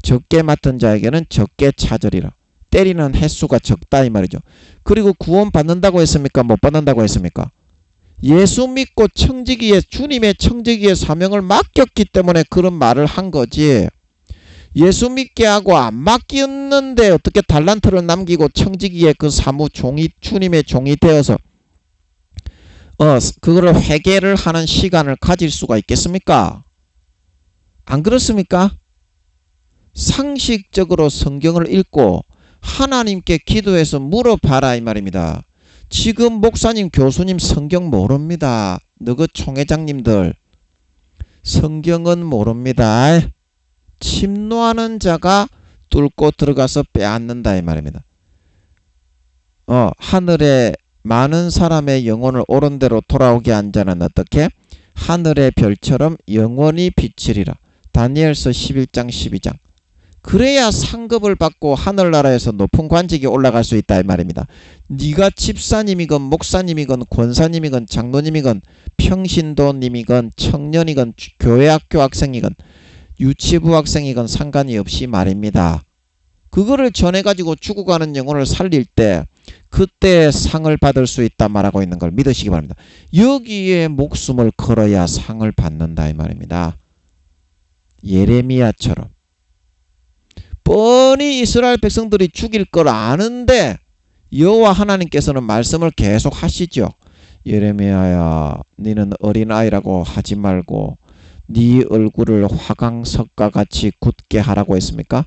적게 맡은 자에게는 적게 찾으리라. 때리는 횟수가 적다 이 말이죠. 그리고 구원 받는다고 했습니까? 못 받는다고 했습니까? 예수 믿고 청지기에 주님의 청지기의 사명을 맡겼기 때문에 그런 말을 한 거지. 예수 믿게 하고 안 맡겼는데 어떻게 달란트를 남기고 청지기의 그 사무 종이 주님의 종이 되어서 그거를 회개를 하는 시간을 가질 수가 있겠습니까? 안 그렇습니까? 상식적으로 성경을 읽고 하나님께 기도해서 물어봐라 이 말입니다. 지금 목사님 교수님 성경 모릅니다. 너그 총회장님들 성경은 모릅니다. 침노하는 자가 뚫고 들어가서 빼앗는다 이 말입니다. 하늘에 많은 사람의 영혼을 옳은 대로 돌아오게 한 자는 어떻게? 하늘의 별처럼 영원히 비치리라. 다니엘서 11장 12장. 그래야 상급을 받고 하늘나라에서 높은 관직에 올라갈 수 있다 이 말입니다. 네가 집사님이건 목사님이건 권사님이건 장로님이건 평신도님이건 청년이건 교회학교 학생이건 유치부 학생이건 상관이 없이 말입니다. 그거를 전해가지고 죽어가는 영혼을 살릴 때 그때 상을 받을 수 있다 말하고 있는 걸 믿으시기 바랍니다. 여기에 목숨을 걸어야 상을 받는다 이 말입니다. 예레미야처럼 뻔히 이스라엘 백성들이 죽일 걸 아는데 여호와 하나님께서는 말씀을 계속 하시죠. 예레미야야 너는 어린아이라고 하지 말고 네 얼굴을 화강석과 같이 굳게 하라고 했습니까?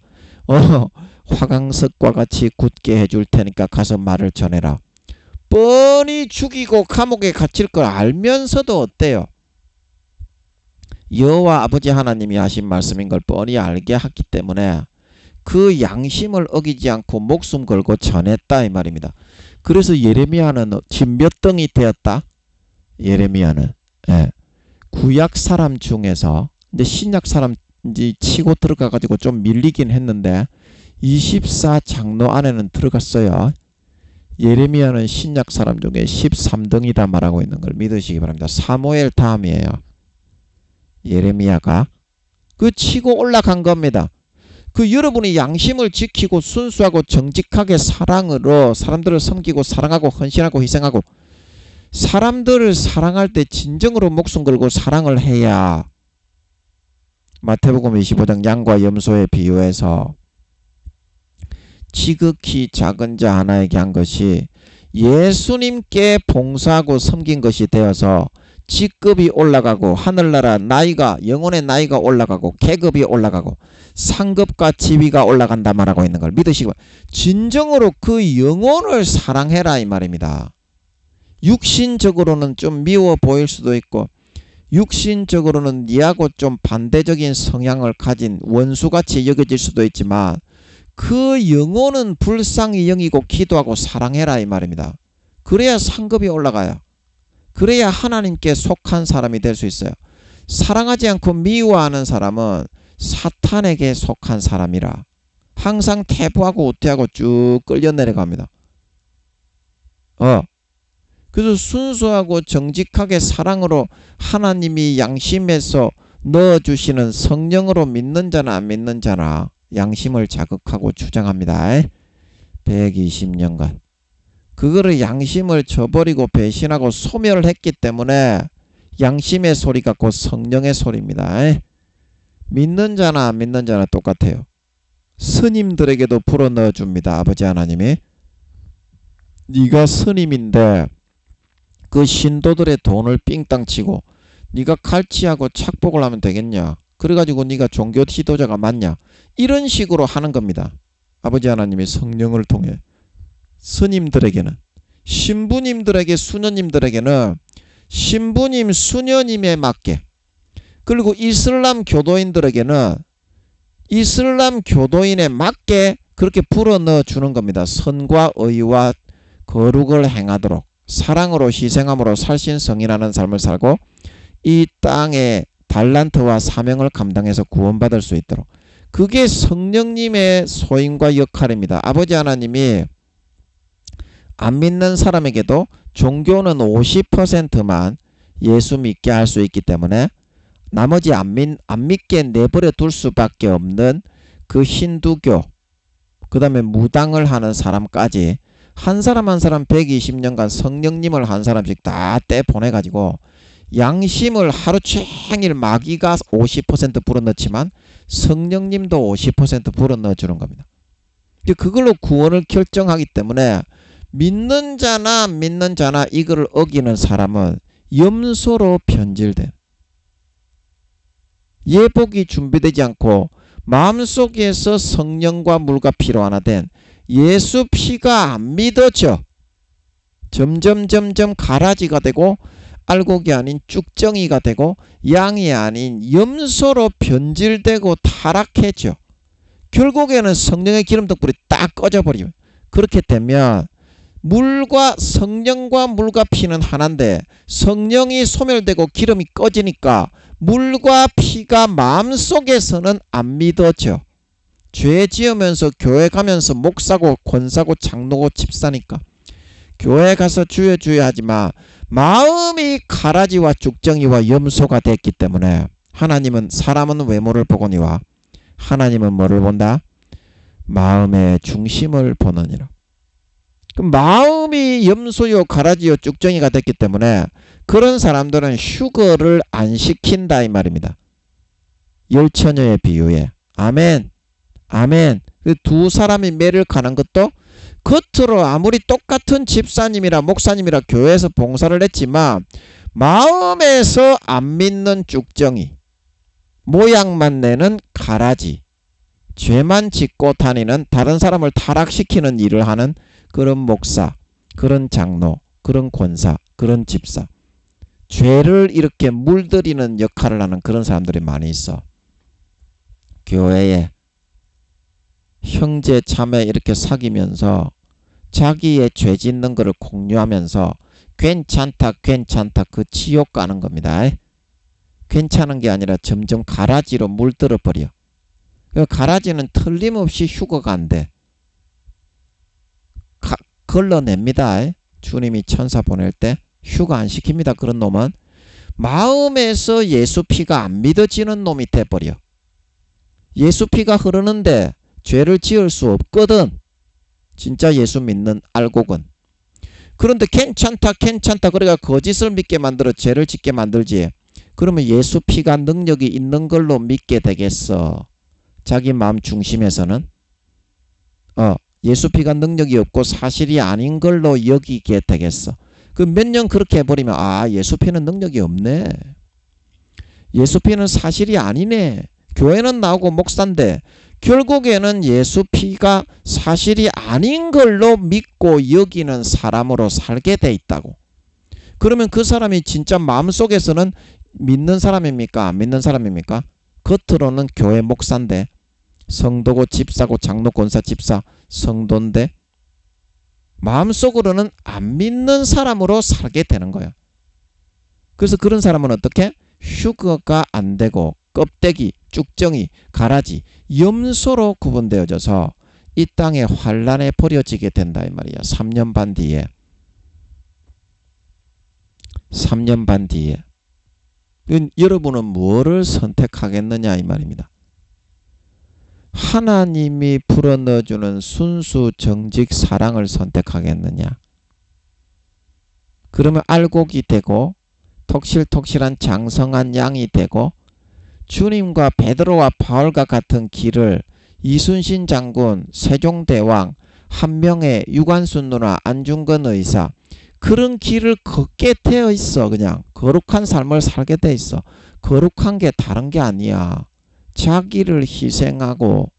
화강석과 같이 굳게 해줄 테니까 가서 말을 전해라. 뻔히 죽이고 감옥에 갇힐 걸 알면서도 어때요? 여호와 아버지 하나님이 하신 말씀인 걸 뻔히 알게 했기 때문에 그 양심을 어기지 않고 목숨 걸고 전했다 이 말입니다. 그래서 예레미야는 진볕덩이 되었다. 예레미야는 구약 사람 중에서 이제 신약 사람 이제 치고 들어가 가지고 좀 밀리긴 했는데 24장로 안에는 들어갔어요. 예레미야는 신약 사람 중에 13등이다 말하고 있는 걸 믿으시기 바랍니다. 사무엘 다음이에요. 예레미야가 그 치고 올라간 겁니다. 그 여러분이 양심을 지키고 순수하고 정직하게 사랑으로 사람들을 섬기고 사랑하고 헌신하고 희생하고 사람들을 사랑할 때 진정으로 목숨 걸고 사랑을 해야 마태복음 25장 양과 염소의 비유에서 지극히 작은 자 하나에게 한 것이 예수님께 봉사하고 섬긴 것이 되어서 직급이 올라가고 하늘나라 나이가 영혼의 나이가 올라가고 계급이 올라가고 상급과 지위가 올라간다 말하고 있는 걸 믿으시고 진정으로 그 영혼을 사랑해라 이 말입니다. 육신적으로는 좀 미워 보일 수도 있고 육신적으로는 니하고 좀 반대적인 성향을 가진 원수같이 여겨질 수도 있지만 그 영혼은 불쌍히 여기고 기도하고 사랑해라 이 말입니다. 그래야 상급이 올라가요. 그래야 하나님께 속한 사람이 될 수 있어요. 사랑하지 않고 미워하는 사람은 사탄에게 속한 사람이라 항상 태부하고 우태하고 쭉 끌려 내려갑니다. 그래서 순수하고 정직하게 사랑으로 하나님이 양심에서 넣어주시는 성령으로 믿는 자나 안 믿는 자나 양심을 자극하고 주장합니다. 120년간 그거를 양심을 저버리고 배신하고 소멸했기 때문에 양심의 소리가 곧 성령의 소리입니다. 믿는 자나 안 믿는 자나 똑같아요. 스님들에게도 불어넣어줍니다. 아버지 하나님이 네가 스님인데 그 신도들의 돈을 삥땅 치고 네가 칼치하고 착복을 하면 되겠냐? 그래가지고 네가 종교 지도자가 맞냐? 이런 식으로 하는 겁니다. 아버지 하나님이 성령을 통해 스님들에게는, 신부님들에게, 수녀님들에게는 신부님, 수녀님에 맞게, 그리고 이슬람 교도인들에게는 이슬람 교도인에 맞게 그렇게 불어넣어 주는 겁니다. 선과 의와 거룩을 행하도록, 사랑으로 희생함으로 살신성인하는 삶을 살고 이 땅의 달란트와 사명을 감당해서 구원받을 수 있도록, 그게 성령님의 소임과 역할입니다. 아버지 하나님이 안 믿는 사람에게도 종교는 50%만 예수 믿게 할 수 있기 때문에 나머지 안 믿게 내버려 둘 수밖에 없는 그 힌두교, 그 다음에 무당을 하는 사람까지 한 사람 한 사람 120년간 성령님을 한 사람씩 다 떼보내가지고 양심을 하루 종일 마귀가 50% 불어넣지만 성령님도 50% 불어넣어 주는 겁니다. 그걸로 구원을 결정하기 때문에 믿는 자나 안 믿는 자나 이거를 어기는 사람은 염소로 변질돼. 예복이 준비되지 않고 마음속에서 성령과 물과 피로 하나 된 예수 피가 안 믿어져 점점 가라지가 되고 알곡이 아닌 쭉정이가 되고 양이 아닌 염소로 변질되고 타락해져. 결국에는 성령의 기름 덕불이 딱 꺼져버리면, 그렇게 되면 물과 성령과 물과 피는 하나인데 성령이 소멸되고 기름이 꺼지니까 물과 피가 마음속에서는 안 믿어져. 죄 지으면서 교회 가면서 목사고 권사고 장로고 집사니까 교회 가서 주여 주여 하지마. 마음이 가라지와 쭉정이와 염소가 됐기 때문에 하나님은, 사람은 외모를 보거니와 하나님은 뭐를 본다? 마음의 중심을 보느니라. 마음이 염소요 가라지요 쭉정이가 됐기 때문에 그런 사람들은 휴거를 안 시킨다 이 말입니다. 열처녀의 비유에. 아멘. 아멘. 그 두 사람이 매를 가는 것도 겉으로 아무리 똑같은 집사님이라 목사님이라 교회에서 봉사를 했지만 마음에서 안 믿는 쭉정이, 모양만 내는 가라지, 죄만 짓고 다니는, 다른 사람을 타락시키는 일을 하는 그런 목사, 그런 장로, 그런 권사, 그런 집사, 죄를 이렇게 물들이는 역할을 하는 그런 사람들이 많이 있어. 교회에 형제 자매 이렇게 사귀면서 자기의 죄 짓는 거를 공유하면서 괜찮다 그 지옥 가는 겁니다. 괜찮은 게 아니라 점점 가라지로 물들어 버려. 가라지는 틀림없이 휴거가 안 돼. 걸러냅니다. 주님이 천사 보낼 때 휴가 안 시킵니다. 그런 놈은 마음에서 예수 피가 안 믿어지는 놈이 돼버려. 예수 피가 흐르는데 죄를 지을 수 없거든. 진짜 예수 믿는 알곡은. 그런데 괜찮다 그래가 거짓을 믿게 만들어 죄를 짓게 만들지. 그러면 예수 피가 능력이 있는 걸로 믿게 되겠어. 자기 마음 중심에서는 예수 피가 능력이 없고 사실이 아닌 걸로 여기게 되겠어. 그 몇 년 그렇게 해버리면 예수 피는 능력이 없네. 예수 피는 사실이 아니네. 교회는 나오고 목사인데 결국에는 예수 피가 사실이 아닌 걸로 믿고 여기는 사람으로 살게 돼 있다고. 그러면 그 사람이 진짜 마음속에서는 믿는 사람입니까? 안 믿는 사람입니까? 겉으로는 교회 목사인데, 성도고 집사고 장로 권사 집사 성도인데 마음속으로는 안 믿는 사람으로 살게 되는 거야. 그래서 그런 사람은 어떻게? 휴거가 안 되고 껍데기, 쭉정이, 가라지, 염소로 구분되어져서 이 땅에 환란에 버려지게 된다 이 말이야. 3년 반 뒤에. 3년 반 뒤에. 여러분은 뭐를 선택하겠느냐 이 말입니다. 하나님이 불어넣어주는 순수 정직 사랑을 선택하겠느냐. 그러면 알곡이 되고 톡실톡실한 장성한 양이 되고 주님과 베드로와 바울과 같은 길을 이순신 장군, 세종대왕, 한명회, 유관순 누나, 안중근 의사 그런 길을 걷게 되어 있어. 그냥 거룩한 삶을 살게 돼 있어. 거룩한 게 다른 게 아니야. 자기를 희생하고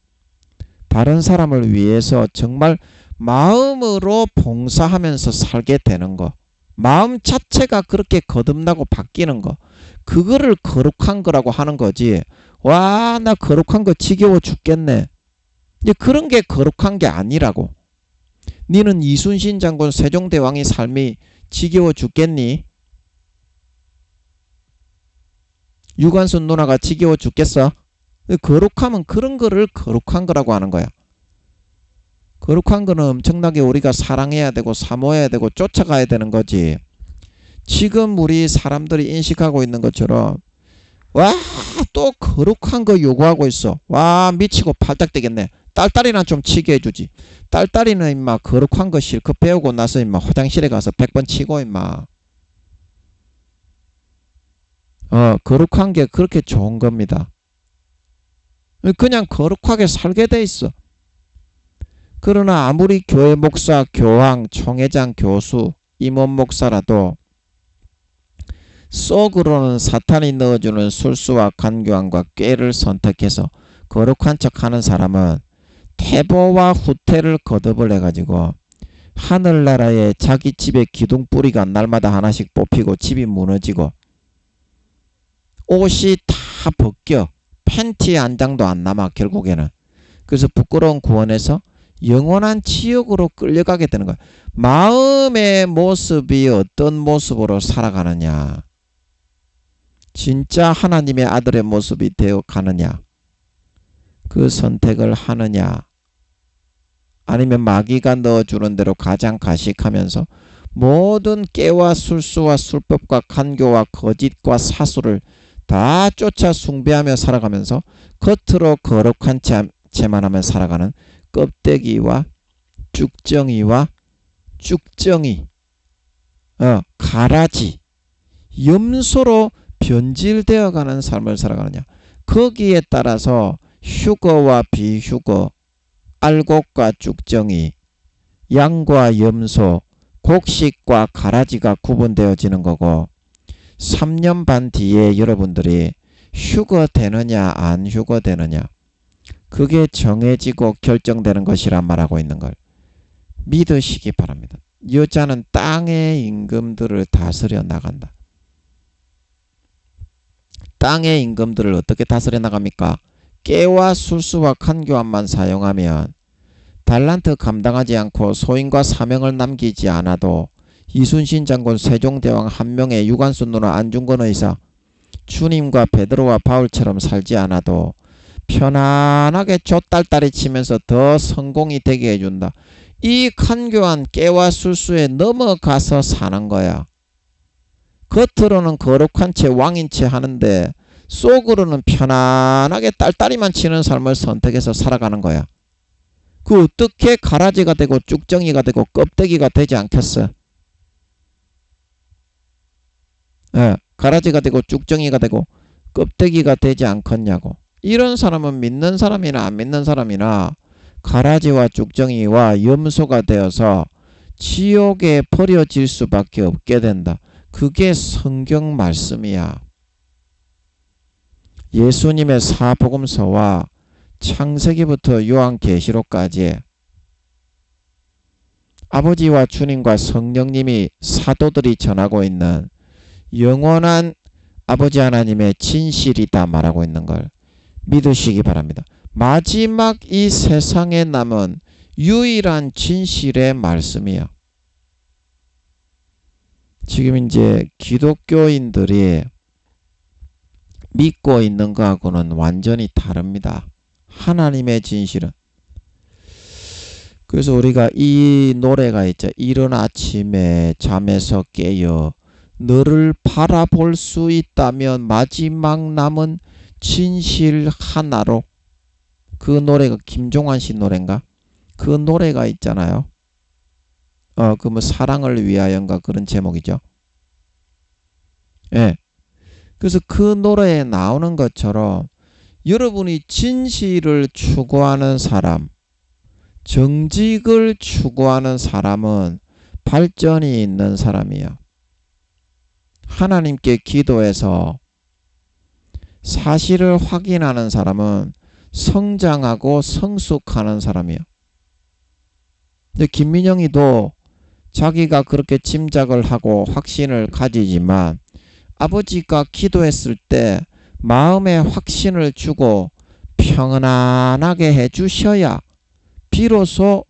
다른 사람을 위해서 정말 마음으로 봉사하면서 살게 되는 거. 마음 자체가 그렇게 거듭나고 바뀌는 거. 그거를 거룩한 거라고 하는 거지. 와, 나 거룩한 거 지겨워 죽겠네. 이제 그런 게 거룩한 게 아니라고. 니는 이순신 장군 세종대왕의 삶이 지겨워 죽겠니? 유관순 누나가 지겨워 죽겠어? 거룩하면 그런 거를 거룩한 거라고 하는 거야. 거룩한 거는 엄청나게 우리가 사랑해야 되고 사모해야 되고 쫓아가야 되는 거지. 지금 우리 사람들이 인식하고 있는 것처럼 와, 또 거룩한 거 요구하고 있어. 와, 미치고 팔딱 뛰겠네. 딸딸이나 좀 치게 해주지. 딸딸이는 임마 거룩한 거 실컷 배우고 나서 임마 화장실에 가서 100번 치고 임마. 거룩한 게 그렇게 좋은 겁니다. 그냥 거룩하게 살게 돼 있어. 그러나 아무리 교회 목사, 교황, 총회장, 교수, 임원 목사라도 속으로는 사탄이 넣어주는 술수와 간교함과 꾀를 선택해서 거룩한 척하는 사람은 태보와 후퇴를 거듭을 해가지고 하늘나라에 자기 집에 기둥뿌리가 날마다 하나씩 뽑히고 집이 무너지고 옷이 다 벗겨 팬티 한 장도 안 남아 결국에는. 그래서 부끄러운 구원에서 영원한 지옥으로 끌려가게 되는 거야. 마음의 모습이 어떤 모습으로 살아가느냐, 진짜 하나님의 아들의 모습이 되어 가느냐, 그 선택을 하느냐, 아니면 마귀가 넣어주는 대로 가장 가식하면서 모든 깨와 술수와 술법과 간교와 거짓과 사수를 다 쫓아 숭배하며 살아가면서 겉으로 거룩한 채만 하며 살아가는 껍데기와 쭉정이와 쭉정이, 가라지, 염소로 변질되어가는 삶을 살아가느냐. 거기에 따라서 휴거와 비휴거, 알곡과 쭉정이, 양과 염소, 곡식과 가라지가 구분되어지는 거고, 3년 반 뒤에 여러분들이 휴거 되느냐 안 휴거 되느냐, 그게 정해지고 결정되는 것이란 말하고 있는 걸 믿으시기 바랍니다. 여자는 땅의 임금들을 다스려 나간다. 땅의 임금들을 어떻게 다스려 나갑니까? 깨와 술수와 간교함만 사용하면 달란트 감당하지 않고 소인과 사명을 남기지 않아도 이순신 장군 세종대왕 한 명의 유관순 누나 안중근 의사, 주님과 베드로와 바울처럼 살지 않아도 편안하게 좆딸딸이 치면서 더 성공이 되게 해준다. 이 간교한 깨와 술수에 넘어가서 사는 거야. 겉으로는 거룩한 채 왕인 채 하는데 속으로는 편안하게 딸딸이만 치는 삶을 선택해서 살아가는 거야. 그 어떻게 가라지가 되고 쭉정이가 되고 껍데기가 되지 않겠어? 가라지가 되고 쭉정이가 되고 껍데기가 되지 않겠냐고. 이런 사람은 믿는 사람이나 안 믿는 사람이나 가라지와 쭉정이와 염소가 되어서 지옥에 버려질 수밖에 없게 된다. 그게 성경 말씀이야. 예수님의 사복음서와 창세기부터 요한계시록까지 아버지와 주님과 성령님이 사도들이 전하고 있는 영원한 아버지 하나님의 진실이다 말하고 있는 걸 믿으시기 바랍니다. 마지막 이 세상에 남은 유일한 진실의 말씀이야. 지금 이제 기독교인들이 믿고 있는 거하고는 완전히 다릅니다. 하나님의 진실은. 그래서 우리가 이 노래가 있죠. 이른 아침에 잠에서 깨어 너를 바라볼 수 있다면 마지막 남은 진실 하나로, 그 노래가 김종환 씨 노래인가? 그 노래가 있잖아요. 그 뭐 사랑을 위하여인가 그런 제목이죠. 예. 그래서 그 노래에 나오는 것처럼 여러분이 진실을 추구하는 사람, 정직을 추구하는 사람은 발전이 있는 사람이야. 하나님께 기도해서 사실을 확인하는 사람은 성장하고 성숙하는 사람이야. 근데 김민영이도 자기가 그렇게 짐작을 하고 확신을 가지지만 아버지가 기도했을 때 마음에 확신을 주고 평안하게 해주셔야 비로소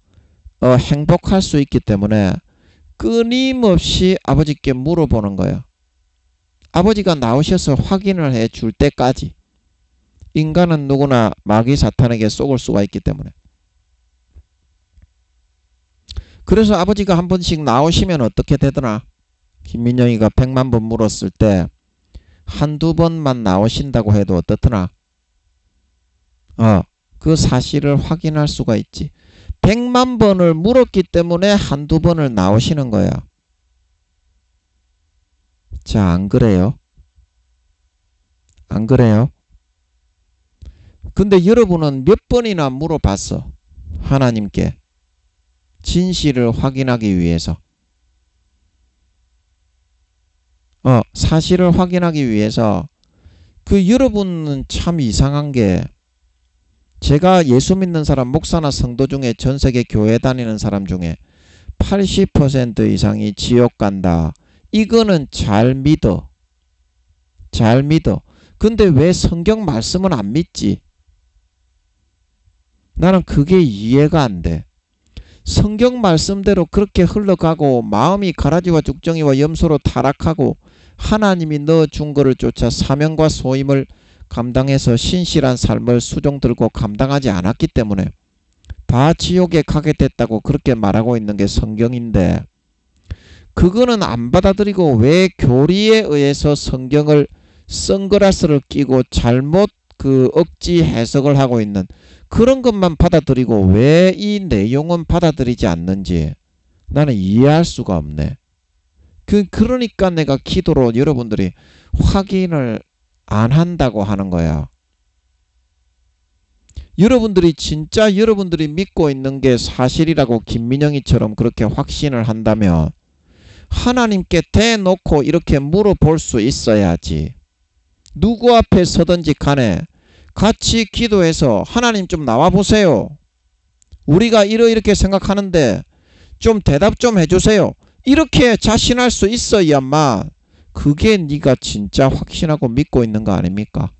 행복할 수 있기 때문에 끊임없이 아버지께 물어보는 거예요. 아버지가 나오셔서 확인을 해줄 때까지. 인간은 누구나 마귀 사탄에게 속을 수가 있기 때문에. 그래서 아버지가 한 번씩 나오시면 어떻게 되더나? 김민영이가 100만 번 물었을 때 한두 번만 나오신다고 해도 어떻더나? 그 사실을 확인할 수가 있지. 100만 번을 물었기 때문에 한두 번을 나오시는 거야. 자, 안 그래요? 안 그래요? 근데 여러분은 몇 번이나 물어봤어. 하나님께. 진실을 확인하기 위해서. 사실을 확인하기 위해서. 여러분은 참 이상한 게, 제가 예수 믿는 사람, 목사나 성도 중에 전 세계 교회 다니는 사람 중에 80% 이상이 지옥 간다. 이거는 잘 믿어. 잘 믿어. 근데 왜 성경 말씀은 안 믿지? 나는 그게 이해가 안 돼. 성경 말씀대로 그렇게 흘러가고 마음이 가라지와 죽정이와 염소로 타락하고 하나님이 넣어준 거를 쫓아 사명과 소임을 감당해서 신실한 삶을 수종 들고 감당하지 않았기 때문에 다 지옥에 가게 됐다고 그렇게 말하고 있는 게 성경인데, 그거는 안 받아들이고 왜 교리에 의해서 성경을 선글라스를 끼고 잘못 억지 해석을 하고 있는 그런 것만 받아들이고 왜 이 내용은 받아들이지 않는지 나는 이해할 수가 없네. 그러니까 내가 기도로 여러분들이 확인을 안 한다고 하는 거야. 여러분들이 진짜 여러분들이 믿고 있는 게 사실이라고 김민영이처럼 그렇게 확신을 한다면 하나님께 대놓고 이렇게 물어볼 수 있어야지. 누구 앞에 서든지 간에 같이 기도해서 하나님 좀 나와보세요. 우리가 이렇게 생각하는데 좀 대답 좀 해주세요. 이렇게 자신할 수 있어야만 그게 네가 진짜 확신하고 믿고 있는 거 아닙니까?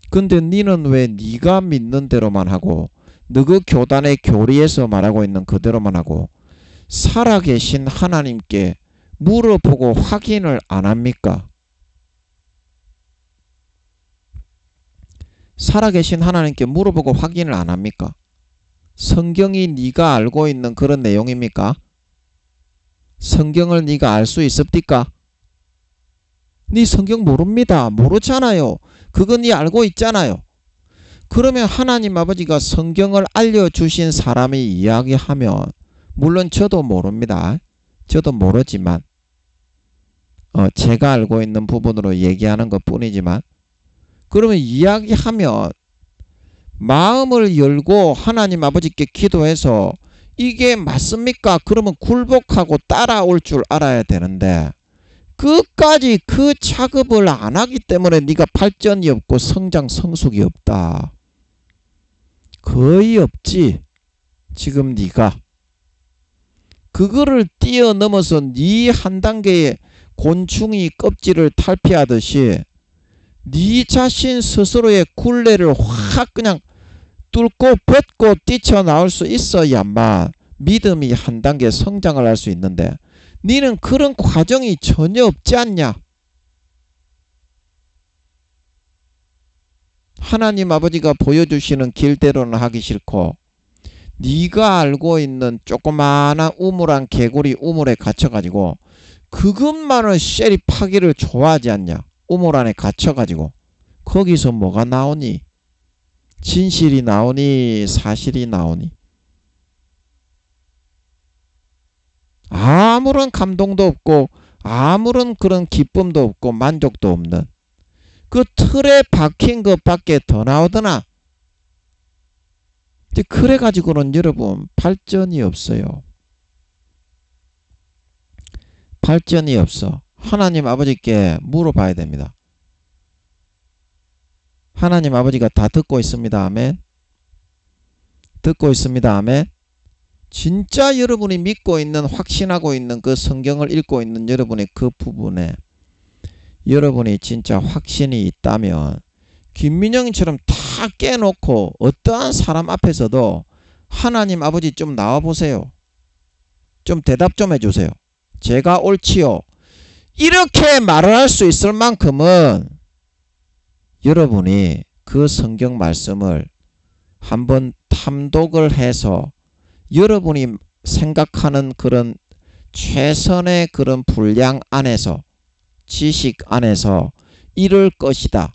근데 니는 왜 네가 믿는 대로만 하고 너그 교단의 교리에서 말하고 있는 그대로만 하고 살아계신 하나님께 물어보고 확인을 안 합니까? 살아계신 하나님께 물어보고 확인을 안 합니까? 성경이 네가 알고 있는 그런 내용입니까? 성경을 네가 알 수 있습니까? 네 성경 모릅니다. 모르잖아요. 그거 네 알고 있잖아요. 그러면 하나님 아버지가 성경을 알려주신 사람이 이야기하면, 물론 저도 모릅니다. 저도 모르지만 제가 알고 있는 부분으로 얘기하는 것 뿐이지만, 그러면 이야기하면 마음을 열고 하나님 아버지께 기도해서 이게 맞습니까? 그러면 굴복하고 따라올 줄 알아야 되는데 끝까지 그 작업을 안 하기 때문에 네가 발전이 없고 성장 성숙이 없다. 거의 없지. 지금 네가 그거를 뛰어넘어서 네 한 단계의 곤충이 껍질을 탈피하듯이 네 자신 스스로의 굴레를 확 그냥 뚫고 벗고 뛰쳐나올 수 있어야만 믿음이 한 단계 성장을 할 수 있는데, 너는 그런 과정이 전혀 없지 않냐? 하나님 아버지가 보여주시는 길대로는 하기 싫고 네가 알고 있는 조그마한 우물한 개구리 우물에 갇혀가지고 그것만을 쉐립하기를 좋아하지 않냐? 우물 안에 갇혀가지고 거기서 뭐가 나오니? 진실이 나오니 사실이 나오니? 아무런 감동도 없고 아무런 그런 기쁨도 없고 만족도 없는 그 틀에 박힌 것밖에 더 나오더나? 그래 가지고는 여러분 발전이 없어요. 발전이 없어. 하나님 아버지께 물어봐야 됩니다. 하나님 아버지가 다 듣고 있습니다. 아멘. 듣고 있습니다. 아멘. 진짜 여러분이 믿고 있는, 확신하고 있는 그 성경을 읽고 있는 여러분의 그 부분에 여러분이 진짜 확신이 있다면 김민영이처럼 다 깨놓고 어떠한 사람 앞에서도 하나님 아버지 좀 나와보세요. 좀 대답 좀 해주세요. 제가 옳지요. 이렇게 말을 할 수 있을 만큼은 여러분이 그 성경 말씀을 한번 탐독을 해서 여러분이 생각하는 그런 최선의 그런 분량 안에서, 지식 안에서 이럴 것이다.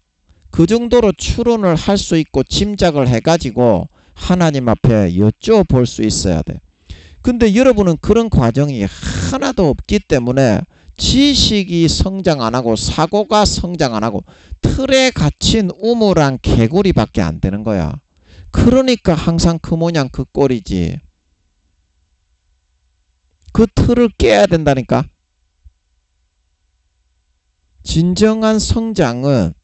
그 정도로 추론을 할 수 있고 짐작을 해가지고 하나님 앞에 여쭤볼 수 있어야 돼. 근데 여러분은 그런 과정이 하나도 없기 때문에 지식이 성장 안 하고 사고가 성장 안 하고 틀에 갇힌 우물한 개구리밖에 안 되는 거야. 그러니까 항상 그 모양 그 꼴이지. 그 틀을 깨야 된다니까. 진정한 성장은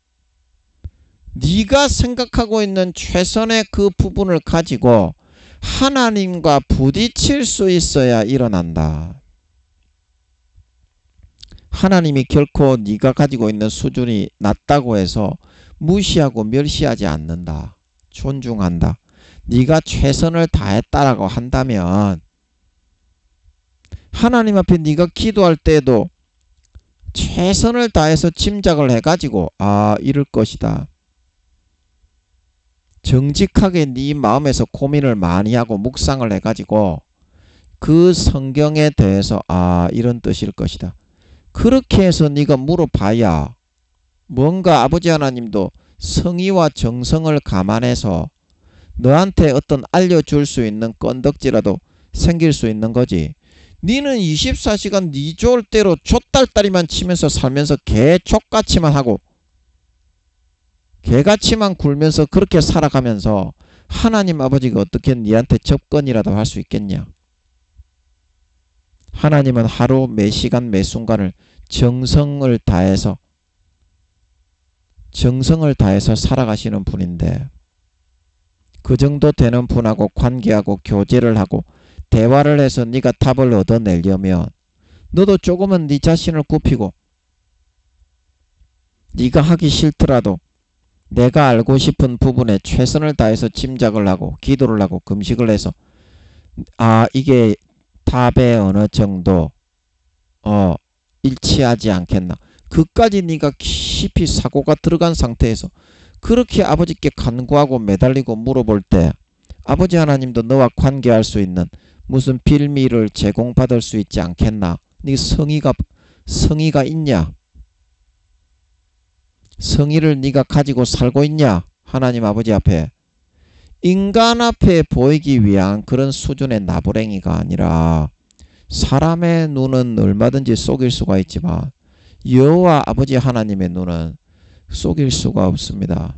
네가 생각하고 있는 최선의 그 부분을 가지고 하나님과 부딪힐 수 있어야 일어난다. 하나님이 결코 네가 가지고 있는 수준이 낮다고 해서 무시하고 멸시하지 않는다. 존중한다. 네가 최선을 다했다라고 한다면 하나님 앞에 네가 기도할 때에도 최선을 다해서 짐작을 해가지고 이럴 것이다. 정직하게 네 마음에서 고민을 많이 하고 묵상을 해가지고 그 성경에 대해서 이런 뜻일 것이다. 그렇게 해서 네가 물어봐야 뭔가 아버지 하나님도 성의와 정성을 감안해서 너한테 어떤 알려줄 수 있는 건덕지라도 생길 수 있는 거지. 니는 24시간 니 좋을 대로 좆딸딸이만 치면서 살면서 개족같이만 하고 개같이만 굴면서 그렇게 살아가면서 하나님 아버지가 어떻게 니한테 접근이라도 할 수 있겠냐. 하나님은 하루 매 시간 매 순간을 정성을 다해서 살아가시는 분인데 그 정도 되는 분하고 관계하고 교제를 하고 대화를 해서 네가 답을 얻어내려면 너도 조금은 네 자신을 굽히고 네가 하기 싫더라도 내가 알고 싶은 부분에 최선을 다해서 짐작을 하고 기도를 하고 금식을 해서 이게 답에 어느 정도 일치하지 않겠나. 그까지 네가 깊이 사고가 들어간 상태에서 그렇게 아버지께 간구하고 매달리고 물어볼 때 아버지 하나님도 너와 관계할 수 있는 무슨 빌미를 제공받을 수 있지 않겠나. 네 성의가 있냐? 성의를 네가 가지고 살고 있냐? 하나님 아버지 앞에. 인간 앞에 보이기 위한 그런 수준의 나부랭이가 아니라 사람의 눈은 얼마든지 속일 수가 있지만 여호와 아버지 하나님의 눈은 속일 수가 없습니다.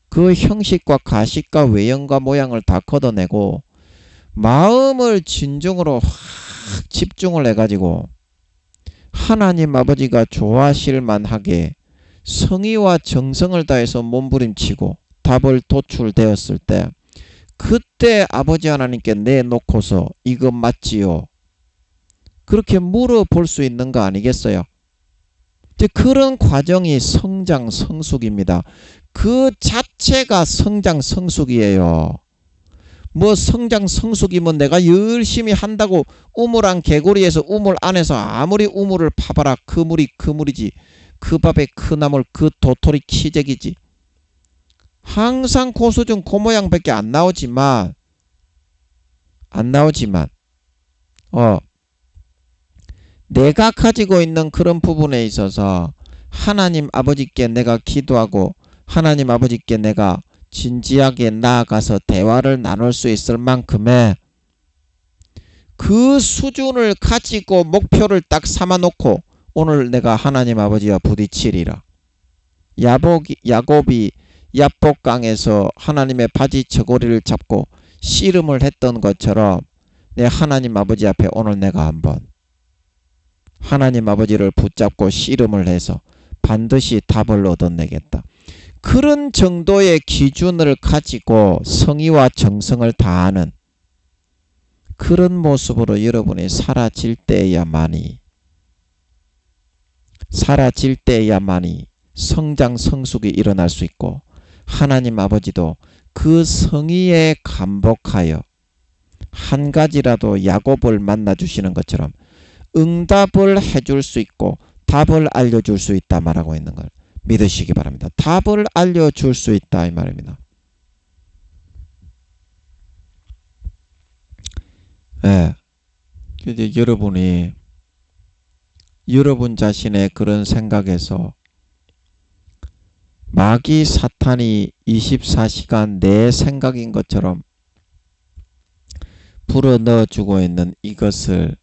그 형식과 가식과 외형과 모양을 다 걷어내고 마음을 진정으로 확 집중을 해가지고 하나님 아버지가 좋아하실 만하게 성의와 정성을 다해서 몸부림치고 답을 도출되었을 때 그때 아버지 하나님께 내놓고서 이거 맞지요? 그렇게 물어볼 수 있는 거 아니겠어요? 이제 그런 과정이 성장 성숙입니다. 그 자체가 성장 성숙이에요. 뭐 성장 성숙이면 내가 열심히 한다고 우물한 개구리에서 우물 안에서 아무리 우물을 파봐라 그 물이 그 물이지. 그 밥에 그 나물 그 도토리 키재기지. 항상 고수준 그 모양밖에 안 나오지만 내가 가지고 있는 그런 부분에 있어서 하나님 아버지께 내가 기도하고 하나님 아버지께 내가 진지하게 나아가서 대화를 나눌 수 있을 만큼의 그 수준을 가지고 목표를 딱 삼아놓고 오늘 내가 하나님 아버지와 부딪히리라. 야곱이 야복강에서 하나님의 바지 저고리를 잡고 씨름을 했던 것처럼 내 하나님 아버지 앞에 오늘 내가 한번 하나님 아버지를 붙잡고 씨름을 해서 반드시 답을 얻어내겠다. 그런 정도의 기준을 가지고 성의와 정성을 다하는 그런 모습으로 여러분이 사라질 때야만이 성장 성숙이 일어날 수 있고, 하나님 아버지도 그 성의에 감복하여 한 가지라도 야곱을 만나주시는 것처럼 응답을 해줄 수 있고 답을 알려줄 수 있다 말하고 있는 걸 믿으시기 바랍니다. 답을 알려줄 수 있다 이 말입니다. 예. 이제 여러분이 여러분 자신의 그런 생각에서 마귀 사탄이 24시간 내 생각인 것처럼 불어넣어주고 있는 이것을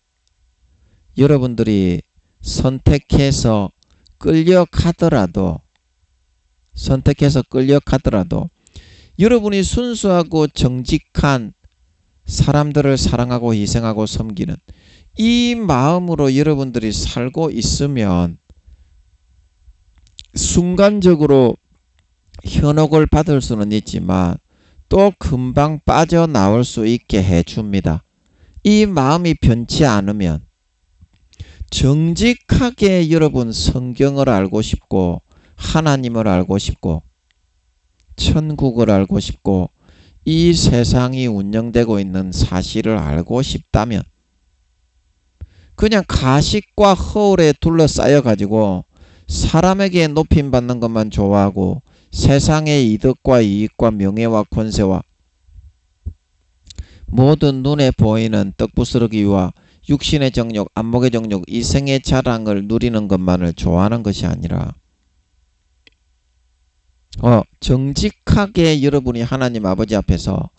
여러분들이 선택해서 끌려가더라도 여러분이 순수하고 정직한 사람들을 사랑하고 희생하고 섬기는 이 마음으로 여러분들이 살고 있으면 순간적으로 현혹을 받을 수는 있지만 또 금방 빠져나올 수 있게 해줍니다. 이 마음이 변치 않으면 정직하게 여러분 성경을 알고 싶고 하나님을 알고 싶고 천국을 알고 싶고 이 세상이 운영되고 있는 사실을 알고 싶다면 그냥 가식과 허울에 둘러싸여 가지고 사람에게 높임받는 것만 좋아하고 세상의 이득과 이익과 명예와 권세와 모든 눈에 보이는 떡부스러기와 육신의 정욕, 안목의 정욕, 이생의 자랑을 누리는 것만을 좋아하는 것이 아니라 정직하게 여러분이 하나님 아버지 앞에서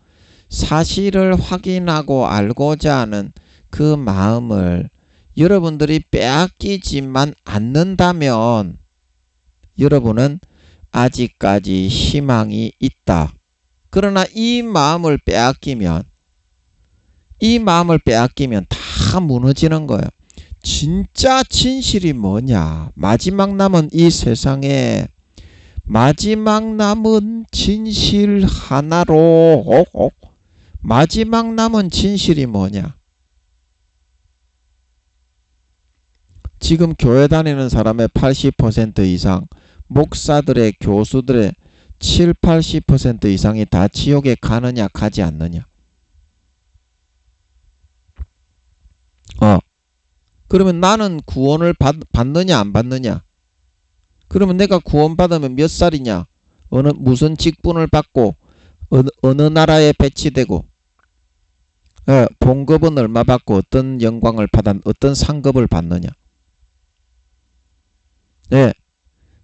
사실을 확인하고 알고자 하는 그 마음을 여러분들이 빼앗기지만 않는다면 여러분은 아직까지 희망이 있다. 그러나 이 마음을 빼앗기면 다 무너지는 거예요. 진짜 진실이 뭐냐? 마지막 남은 이 세상에 마지막 남은 진실 하나로 마지막 남은 진실이 뭐냐? 지금 교회 다니는 사람의 80% 이상, 목사들의 교수들의 7, 80% 이상이 다 지옥에 가느냐 가지 않느냐? 그러면 나는 구원을 받느냐 안 받느냐? 그러면 내가 구원받으면 몇 살이냐? 무슨 직분을 받고 어느 나라에 배치되고 봉급은 얼마 받고 어떤 영광을 받아 어떤 상급을 받느냐? 네,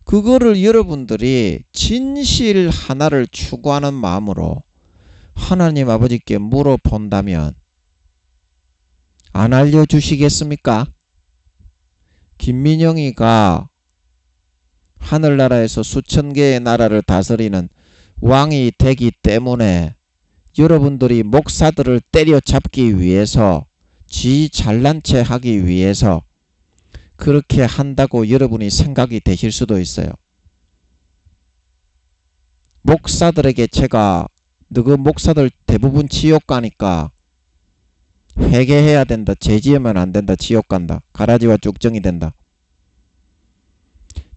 그거를 여러분들이 진실 하나를 추구하는 마음으로 하나님 아버지께 물어본다면 안 알려주시겠습니까? 김민영이가 하늘나라에서 수천 개의 나라를 다스리는 왕이 되기 때문에 여러분들이 목사들을 때려잡기 위해서 지 잘난 체 하기 위해서 그렇게 한다고 여러분이 생각이 되실 수도 있어요. 목사들에게 제가 너그 목사들 대부분 지옥 가니까 회개해야 된다. 죄지으면 안 된다. 지옥 간다. 가라지와 쭉정이 된다.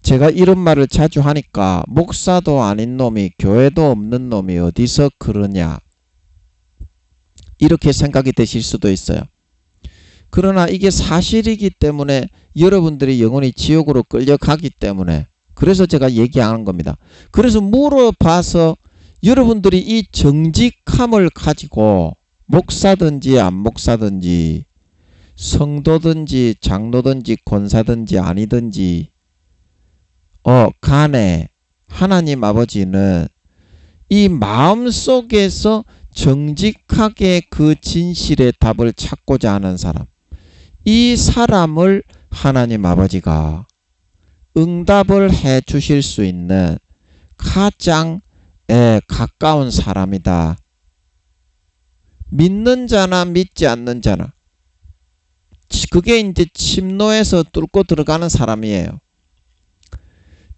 제가 이런 말을 자주 하니까 목사도 아닌 놈이 교회도 없는 놈이 어디서 그러냐 이렇게 생각이 되실 수도 있어요. 그러나 이게 사실이기 때문에 여러분들이 영원히 지옥으로 끌려가기 때문에 그래서 제가 얘기하는 겁니다. 그래서 물어봐서 여러분들이 이 정직함을 가지고 목사든지 안 목사든지 성도든지 장로든지 권사든지 아니든지 간에 하나님 아버지는 이 마음속에서 정직하게 그 진실의 답을 찾고자 하는 사람, 이 사람을 하나님 아버지가 응답을 해 주실 수 있는 가장 가까운 사람이다. 믿는 자나 믿지 않는 자나 그게 이제 침노에서 뚫고 들어가는 사람이에요.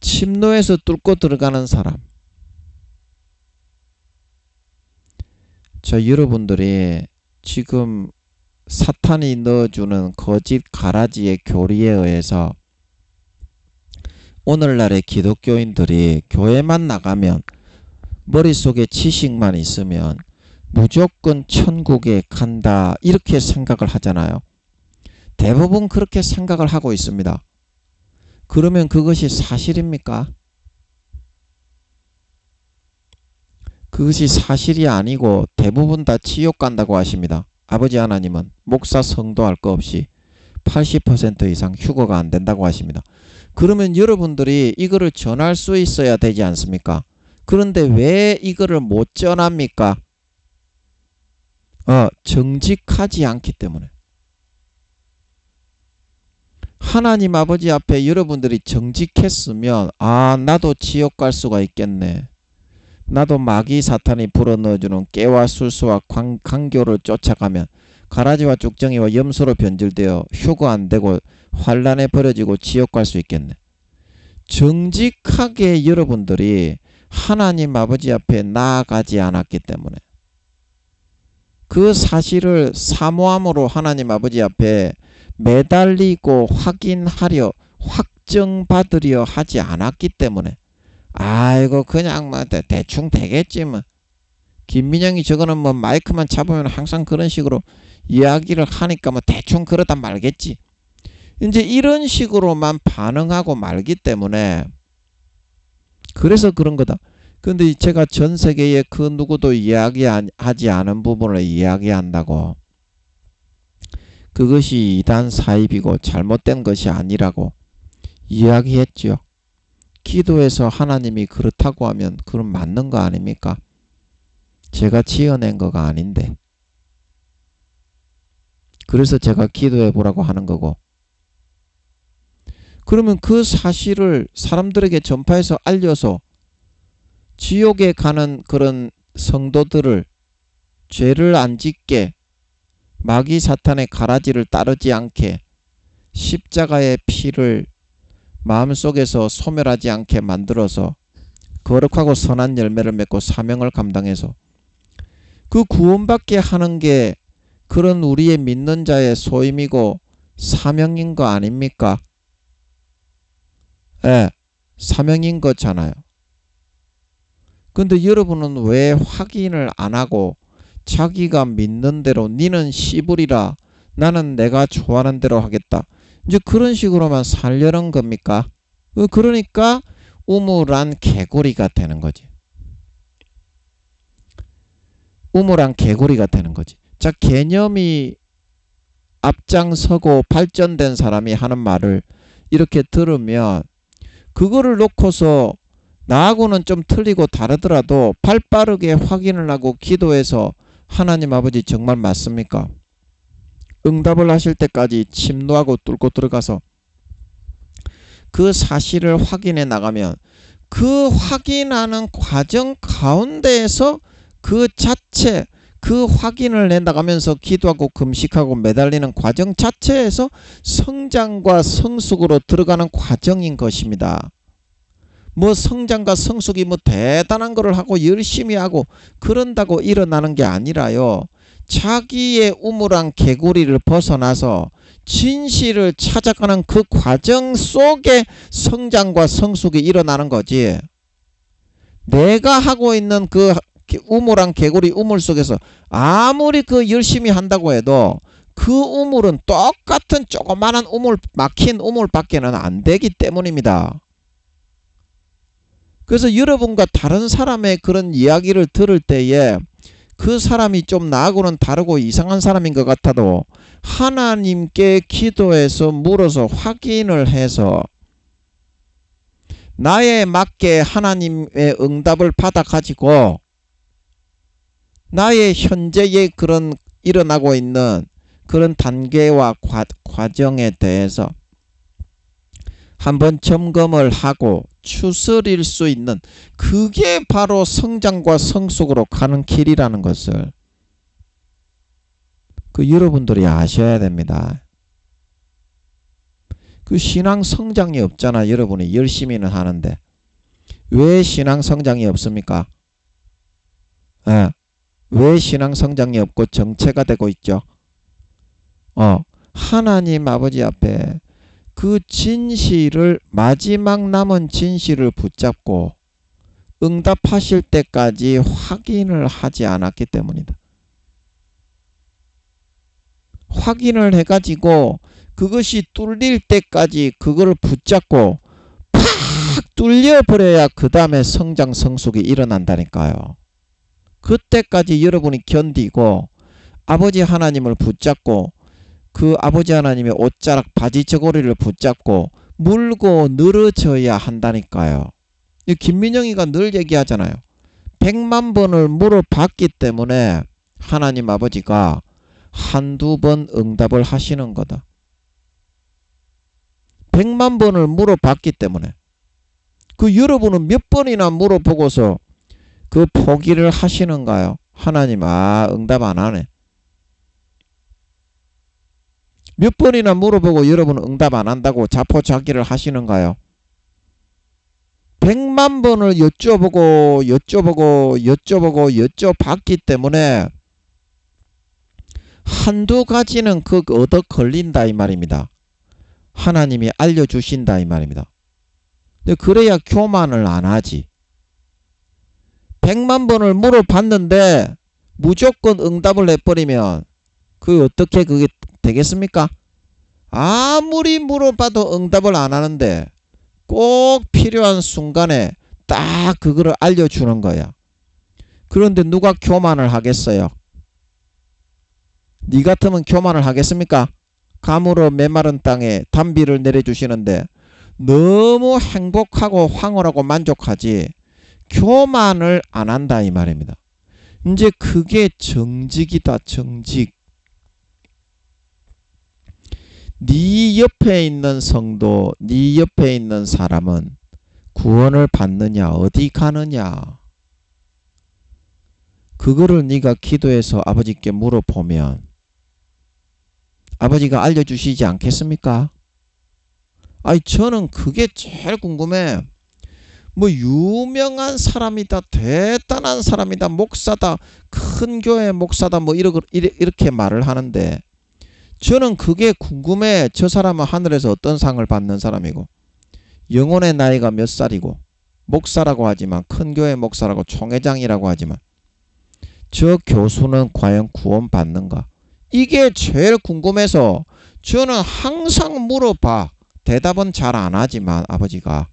침노에서 뚫고 들어가는 사람. 자, 여러분들이 지금 사탄이 넣어주는 거짓 가라지의 교리에 의해서 오늘날의 기독교인들이 교회만 나가면 머릿속에 지식만 있으면 무조건 천국에 간다 이렇게 생각을 하잖아요. 대부분 그렇게 생각을 하고 있습니다. 그러면 그것이 사실입니까? 그것이 사실이 아니고 대부분 다 지옥 간다고 하십니다. 아버지 하나님은 목사 성도 할 거 없이 80% 이상 휴거가 안 된다고 하십니다. 그러면 여러분들이 이거를 전할 수 있어야 되지 않습니까? 그런데 왜 이거를 못 전합니까? 정직하지 않기 때문에. 하나님 아버지 앞에 여러분들이 정직했으면 나도 지옥 갈 수가 있겠네. 나도 마귀 사탄이 불어넣어주는 깨와 술수와 강교를 쫓아가면 가라지와 쭉정이와 염소로 변질되어 휴거 안 되고 환란에 버려지고 지옥 갈 수 있겠네. 정직하게 여러분들이 하나님 아버지 앞에 나아가지 않았기 때문에 그 사실을 사모함으로 하나님 아버지 앞에 매달리고 확인하려 확정받으려 하지 않았기 때문에 아이고 그냥 뭐 대충 되겠지 뭐. 김민영이 저거는 뭐 마이크만 잡으면 항상 그런 식으로 이야기를 하니까 뭐 대충 그러다 말겠지. 이제 이런 식으로만 반응하고 말기 때문에 그래서 그런 거다. 근데 제가 전 세계에 그 누구도 이야기하지 않은 부분을 이야기한다고 그것이 이단 사입이고 잘못된 것이 아니라고 이야기했죠. 기도해서 하나님이 그렇다고 하면 그럼 맞는 거 아닙니까? 제가 지어낸 거가 아닌데. 그래서 제가 기도해 보라고 하는 거고. 그러면 그 사실을 사람들에게 전파해서 알려서 지옥에 가는 그런 성도들을 죄를 안 짓게 마귀 사탄의 가라지를 따르지 않게 십자가의 피를 마음속에서 소멸하지 않게 만들어서 거룩하고 선한 열매를 맺고 사명을 감당해서 그 구원받게 하는 게 그런 우리의 믿는 자의 소임이고 사명인 거 아닙니까? 예, 사명인 거잖아요. 근데 여러분은 왜 확인을 안 하고 자기가 믿는 대로 니는 씨부리라 나는 내가 좋아하는 대로 하겠다. 이제 그런 식으로만 살려는 겁니까? 그러니까 우물안 개구리가 되는 거지. 우물안 개구리가 되는 거지. 자, 개념이 앞장서고 발전된 사람이 하는 말을 이렇게 들으면 그거를 놓고서 나하고는 좀 틀리고 다르더라도 발빠르게 확인을 하고 기도해서 하나님 아버지 정말 맞습니까? 응답을 하실 때까지 침노하고 뚫고 들어가서 그 사실을 확인해 나가면 그 확인하는 과정 가운데에서 그 자체 그 확인을 내 나가면서 기도하고 금식하고 매달리는 과정 자체에서 성장과 성숙으로 들어가는 과정인 것입니다. 뭐 성장과 성숙이 뭐 대단한 거를 하고 열심히 하고 그런다고 일어나는 게 아니라요. 자기의 우물안 개구리를 벗어나서 진실을 찾아가는 그 과정 속에 성장과 성숙이 일어나는 거지. 내가 하고 있는 그 우물안 개구리 우물 속에서 아무리 그 열심히 한다고 해도 그 우물은 똑같은 조그마한 우물, 막힌 우물밖에는 안 되기 때문입니다. 그래서 여러분과 다른 사람의 그런 이야기를 들을 때에 그 사람이 좀 나하고는 다르고 이상한 사람인 것 같아도 하나님께 기도해서 물어서 확인을 해서 나에 맞게 하나님의 응답을 받아 가지고 나의 현재의 그런 일어나고 있는 그런 단계와 과정에 대해서 한번 점검을 하고 추스릴 수 있는 그게 바로 성장과 성숙으로 가는 길이라는 것을 그 여러분들이 아셔야 됩니다. 그 신앙 성장이 없잖아. 여러분이 열심히는 하는데. 왜 신앙 성장이 없습니까? 예. 왜 신앙 성장이 없고 정체가 되고 있죠? 하나님 아버지 앞에 그 진실을, 마지막 남은 진실을 붙잡고 응답하실 때까지 확인을 하지 않았기 때문이다. 확인을 해가지고 그것이 뚫릴 때까지 그걸 붙잡고 팍 뚫려버려야 그 다음에 성장 성숙이 일어난다니까요. 그때까지 여러분이 견디고 아버지 하나님을 붙잡고 그 아버지 하나님의 옷자락 바지 저고리를 붙잡고 물고 늘어져야 한다니까요. 김민영이가 늘 얘기하잖아요. 100만 번을 물어봤기 때문에 하나님 아버지가 한두 번 응답을 하시는 거다. 100만 번을 물어봤기 때문에. 그 여러분은 몇 번이나 물어보고서 그 포기를 하시는가요? 하나님, 응답 안 하네. 몇 번이나 물어보고 여러분은 응답 안 한다고 자포자기를 하시는가요? 100만 번을 여쭤봤기 때문에 한두 가지는 그 얻어 걸린다 이 말입니다. 하나님이 알려주신다 이 말입니다. 근데 그래야 교만을 안 하지. 100만 번을 물어봤는데 무조건 응답을 해버리면 그 어떻게 그게 되겠습니까? 아무리 물어봐도 응답을 안 하는데 꼭 필요한 순간에 딱 그거를 알려주는 거야. 그런데 누가 교만을 하겠어요? 니 같으면 교만을 하겠습니까? 감으로 메마른 땅에 단비를 내려주시는데 너무 행복하고 황홀하고 만족하지 교만을 안 한다 이 말입니다. 이제 그게 정직이다. 정직. 네 옆에 있는 성도, 네 옆에 있는 사람은 구원을 받느냐 어디 가느냐 그거를 네가 기도해서 아버지께 물어보면 아버지가 알려주시지 않겠습니까? 아니 저는 그게 제일 궁금해. 뭐 유명한 사람이다, 대단한 사람이다, 목사다, 큰 교회 목사다 뭐 이렇게 말을 하는데 저는 그게 궁금해. 저 사람은 하늘에서 어떤 상을 받는 사람이고 영혼의 나이가 몇 살이고 목사라고 하지만 큰 교회 목사라고 총회장이라고 하지만 저 교수는 과연 구원 받는가? 이게 제일 궁금해서 저는 항상 물어봐. 대답은 잘 안 하지만 아버지가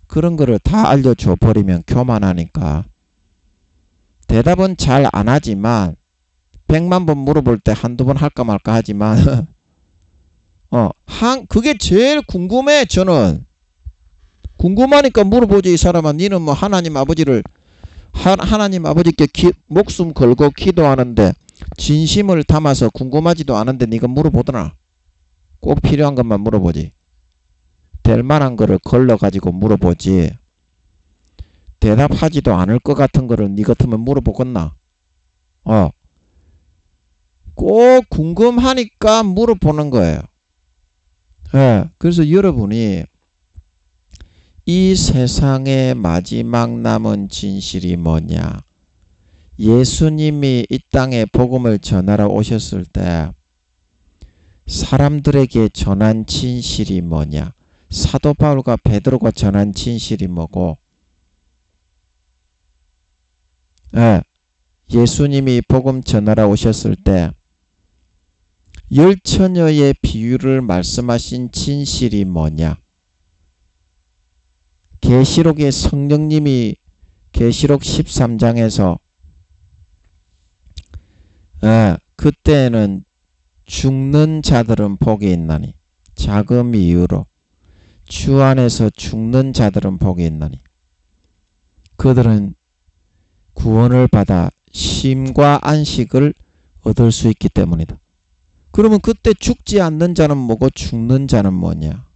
그런 거를 다 알려줘 버리면 교만하니까 대답은 잘 안 하지만 100만 번 물어볼 때 한두 번 할까 말까 하지만 그게 제일 궁금해. 저는 궁금하니까 물어보지. 이 사람아, 니는 뭐 하나님 아버지를 하나님 아버지께 목숨 걸고 기도하는데 진심을 담아서 궁금하지도 않은데 니가 물어보더나. 꼭 필요한 것만 물어보지. 될 만한 거를 걸러가지고 물어보지. 대답하지도 않을 것 같은 거를 니 같으면 물어보겠나? 꼭 궁금하니까 물어보는 거예요. 그래서 여러분이 이 세상의 마지막 남은 진실이 뭐냐? 예수님이 이 땅에 복음을 전하러 오셨을 때 사람들에게 전한 진실이 뭐냐? 사도 바울과 베드로가 전한 진실이 뭐고? 예수님이 복음 전하러 오셨을 때 열처녀의 비유를 말씀하신 진실이 뭐냐? 계시록의 성령님이 계시록 13장에서 그때는 죽는 자들은 복이 있나니 자금 이유로 주 안에서 죽는 자들은 복이 있나니 그들은 구원을 받아 쉼과 안식을 얻을 수 있기 때문이다. 그러면 그때 죽지 않는 자는 뭐고 죽는 자는 뭐냐?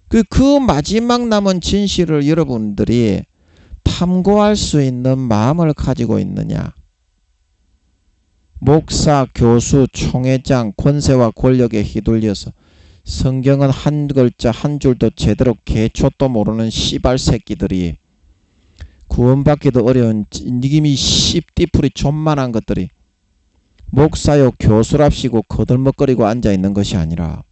그 마지막 남은 진실을 여러분들이 탐구할 수 있는 마음을 가지고 있느냐? 목사, 교수, 총회장, 권세와 권력에 휘둘려서 성경은 한 글자 한 줄도 제대로 개초도 모르는 씨발 새끼들이, 구원받기도 어려운 이미 씨띠풀이 존만한 것들이 목사요 교수랍시고 거들먹거리고 앉아있는 것이 아니라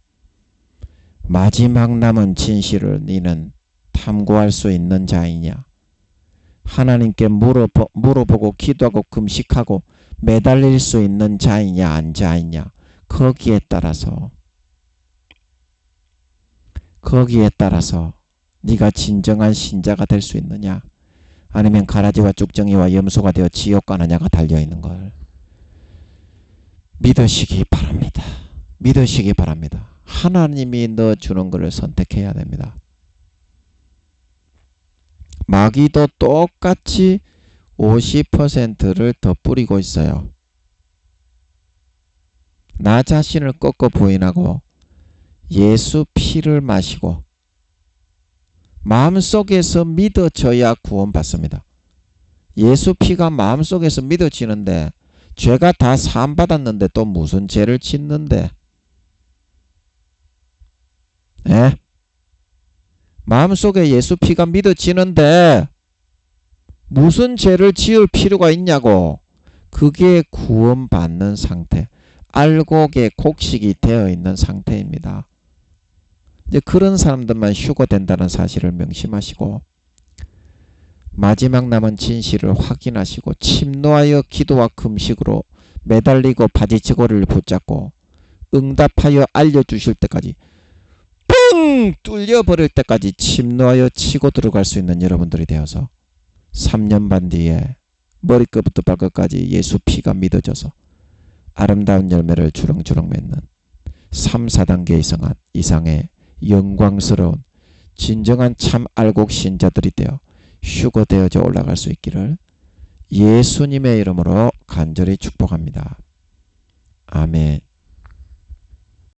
마지막 남은 진실을 너는 탐구할 수 있는 자이냐, 하나님께 물어보고 기도하고 금식하고 매달릴 수 있는 자이냐 안 자이냐, 거기에 따라서 네가 진정한 신자가 될 수 있느냐, 아니면 가라지와 쭉정이와 염소가 되어 지옥 가느냐가 달려있는 걸 믿으시기 바랍니다. 믿으시기 바랍니다. 하나님이 넣어주는 것을 선택해야 됩니다. 마귀도 똑같이 50%를 더 뿌리고 있어요. 나 자신을 꺾어 부인하고 예수 피를 마시고 마음속에서 믿어져야 구원받습니다. 예수 피가 마음속에서 믿어지는데 죄가 다 사함받았는데 또 무슨 죄를 짓는데? 에? 마음속에 예수 피가 믿어지는데 무슨 죄를 지을 필요가 있냐고. 그게 구원받는 상태, 알곡의 곡식이 되어 있는 상태입니다. 이제 그런 사람들만 휴거된다는 사실을 명심하시고 마지막 남은 진실을 확인하시고 침노하여 기도와 금식으로 매달리고 바지치고를 붙잡고 응답하여 알려주실 때까지 뻥 뚫려버릴 때까지 침노하여 치고 들어갈 수 있는 여러분들이 되어서 3년 반 뒤에 머리끝부터 발끝까지 예수 피가 믿어져서 아름다운 열매를 주렁주렁 맺는 3, 4단계 이상의 영광스러운 진정한 참 알곡 신자들이 되어 휴거되어져 올라갈 수 있기를 예수님의 이름으로 간절히 축복합니다. 아멘.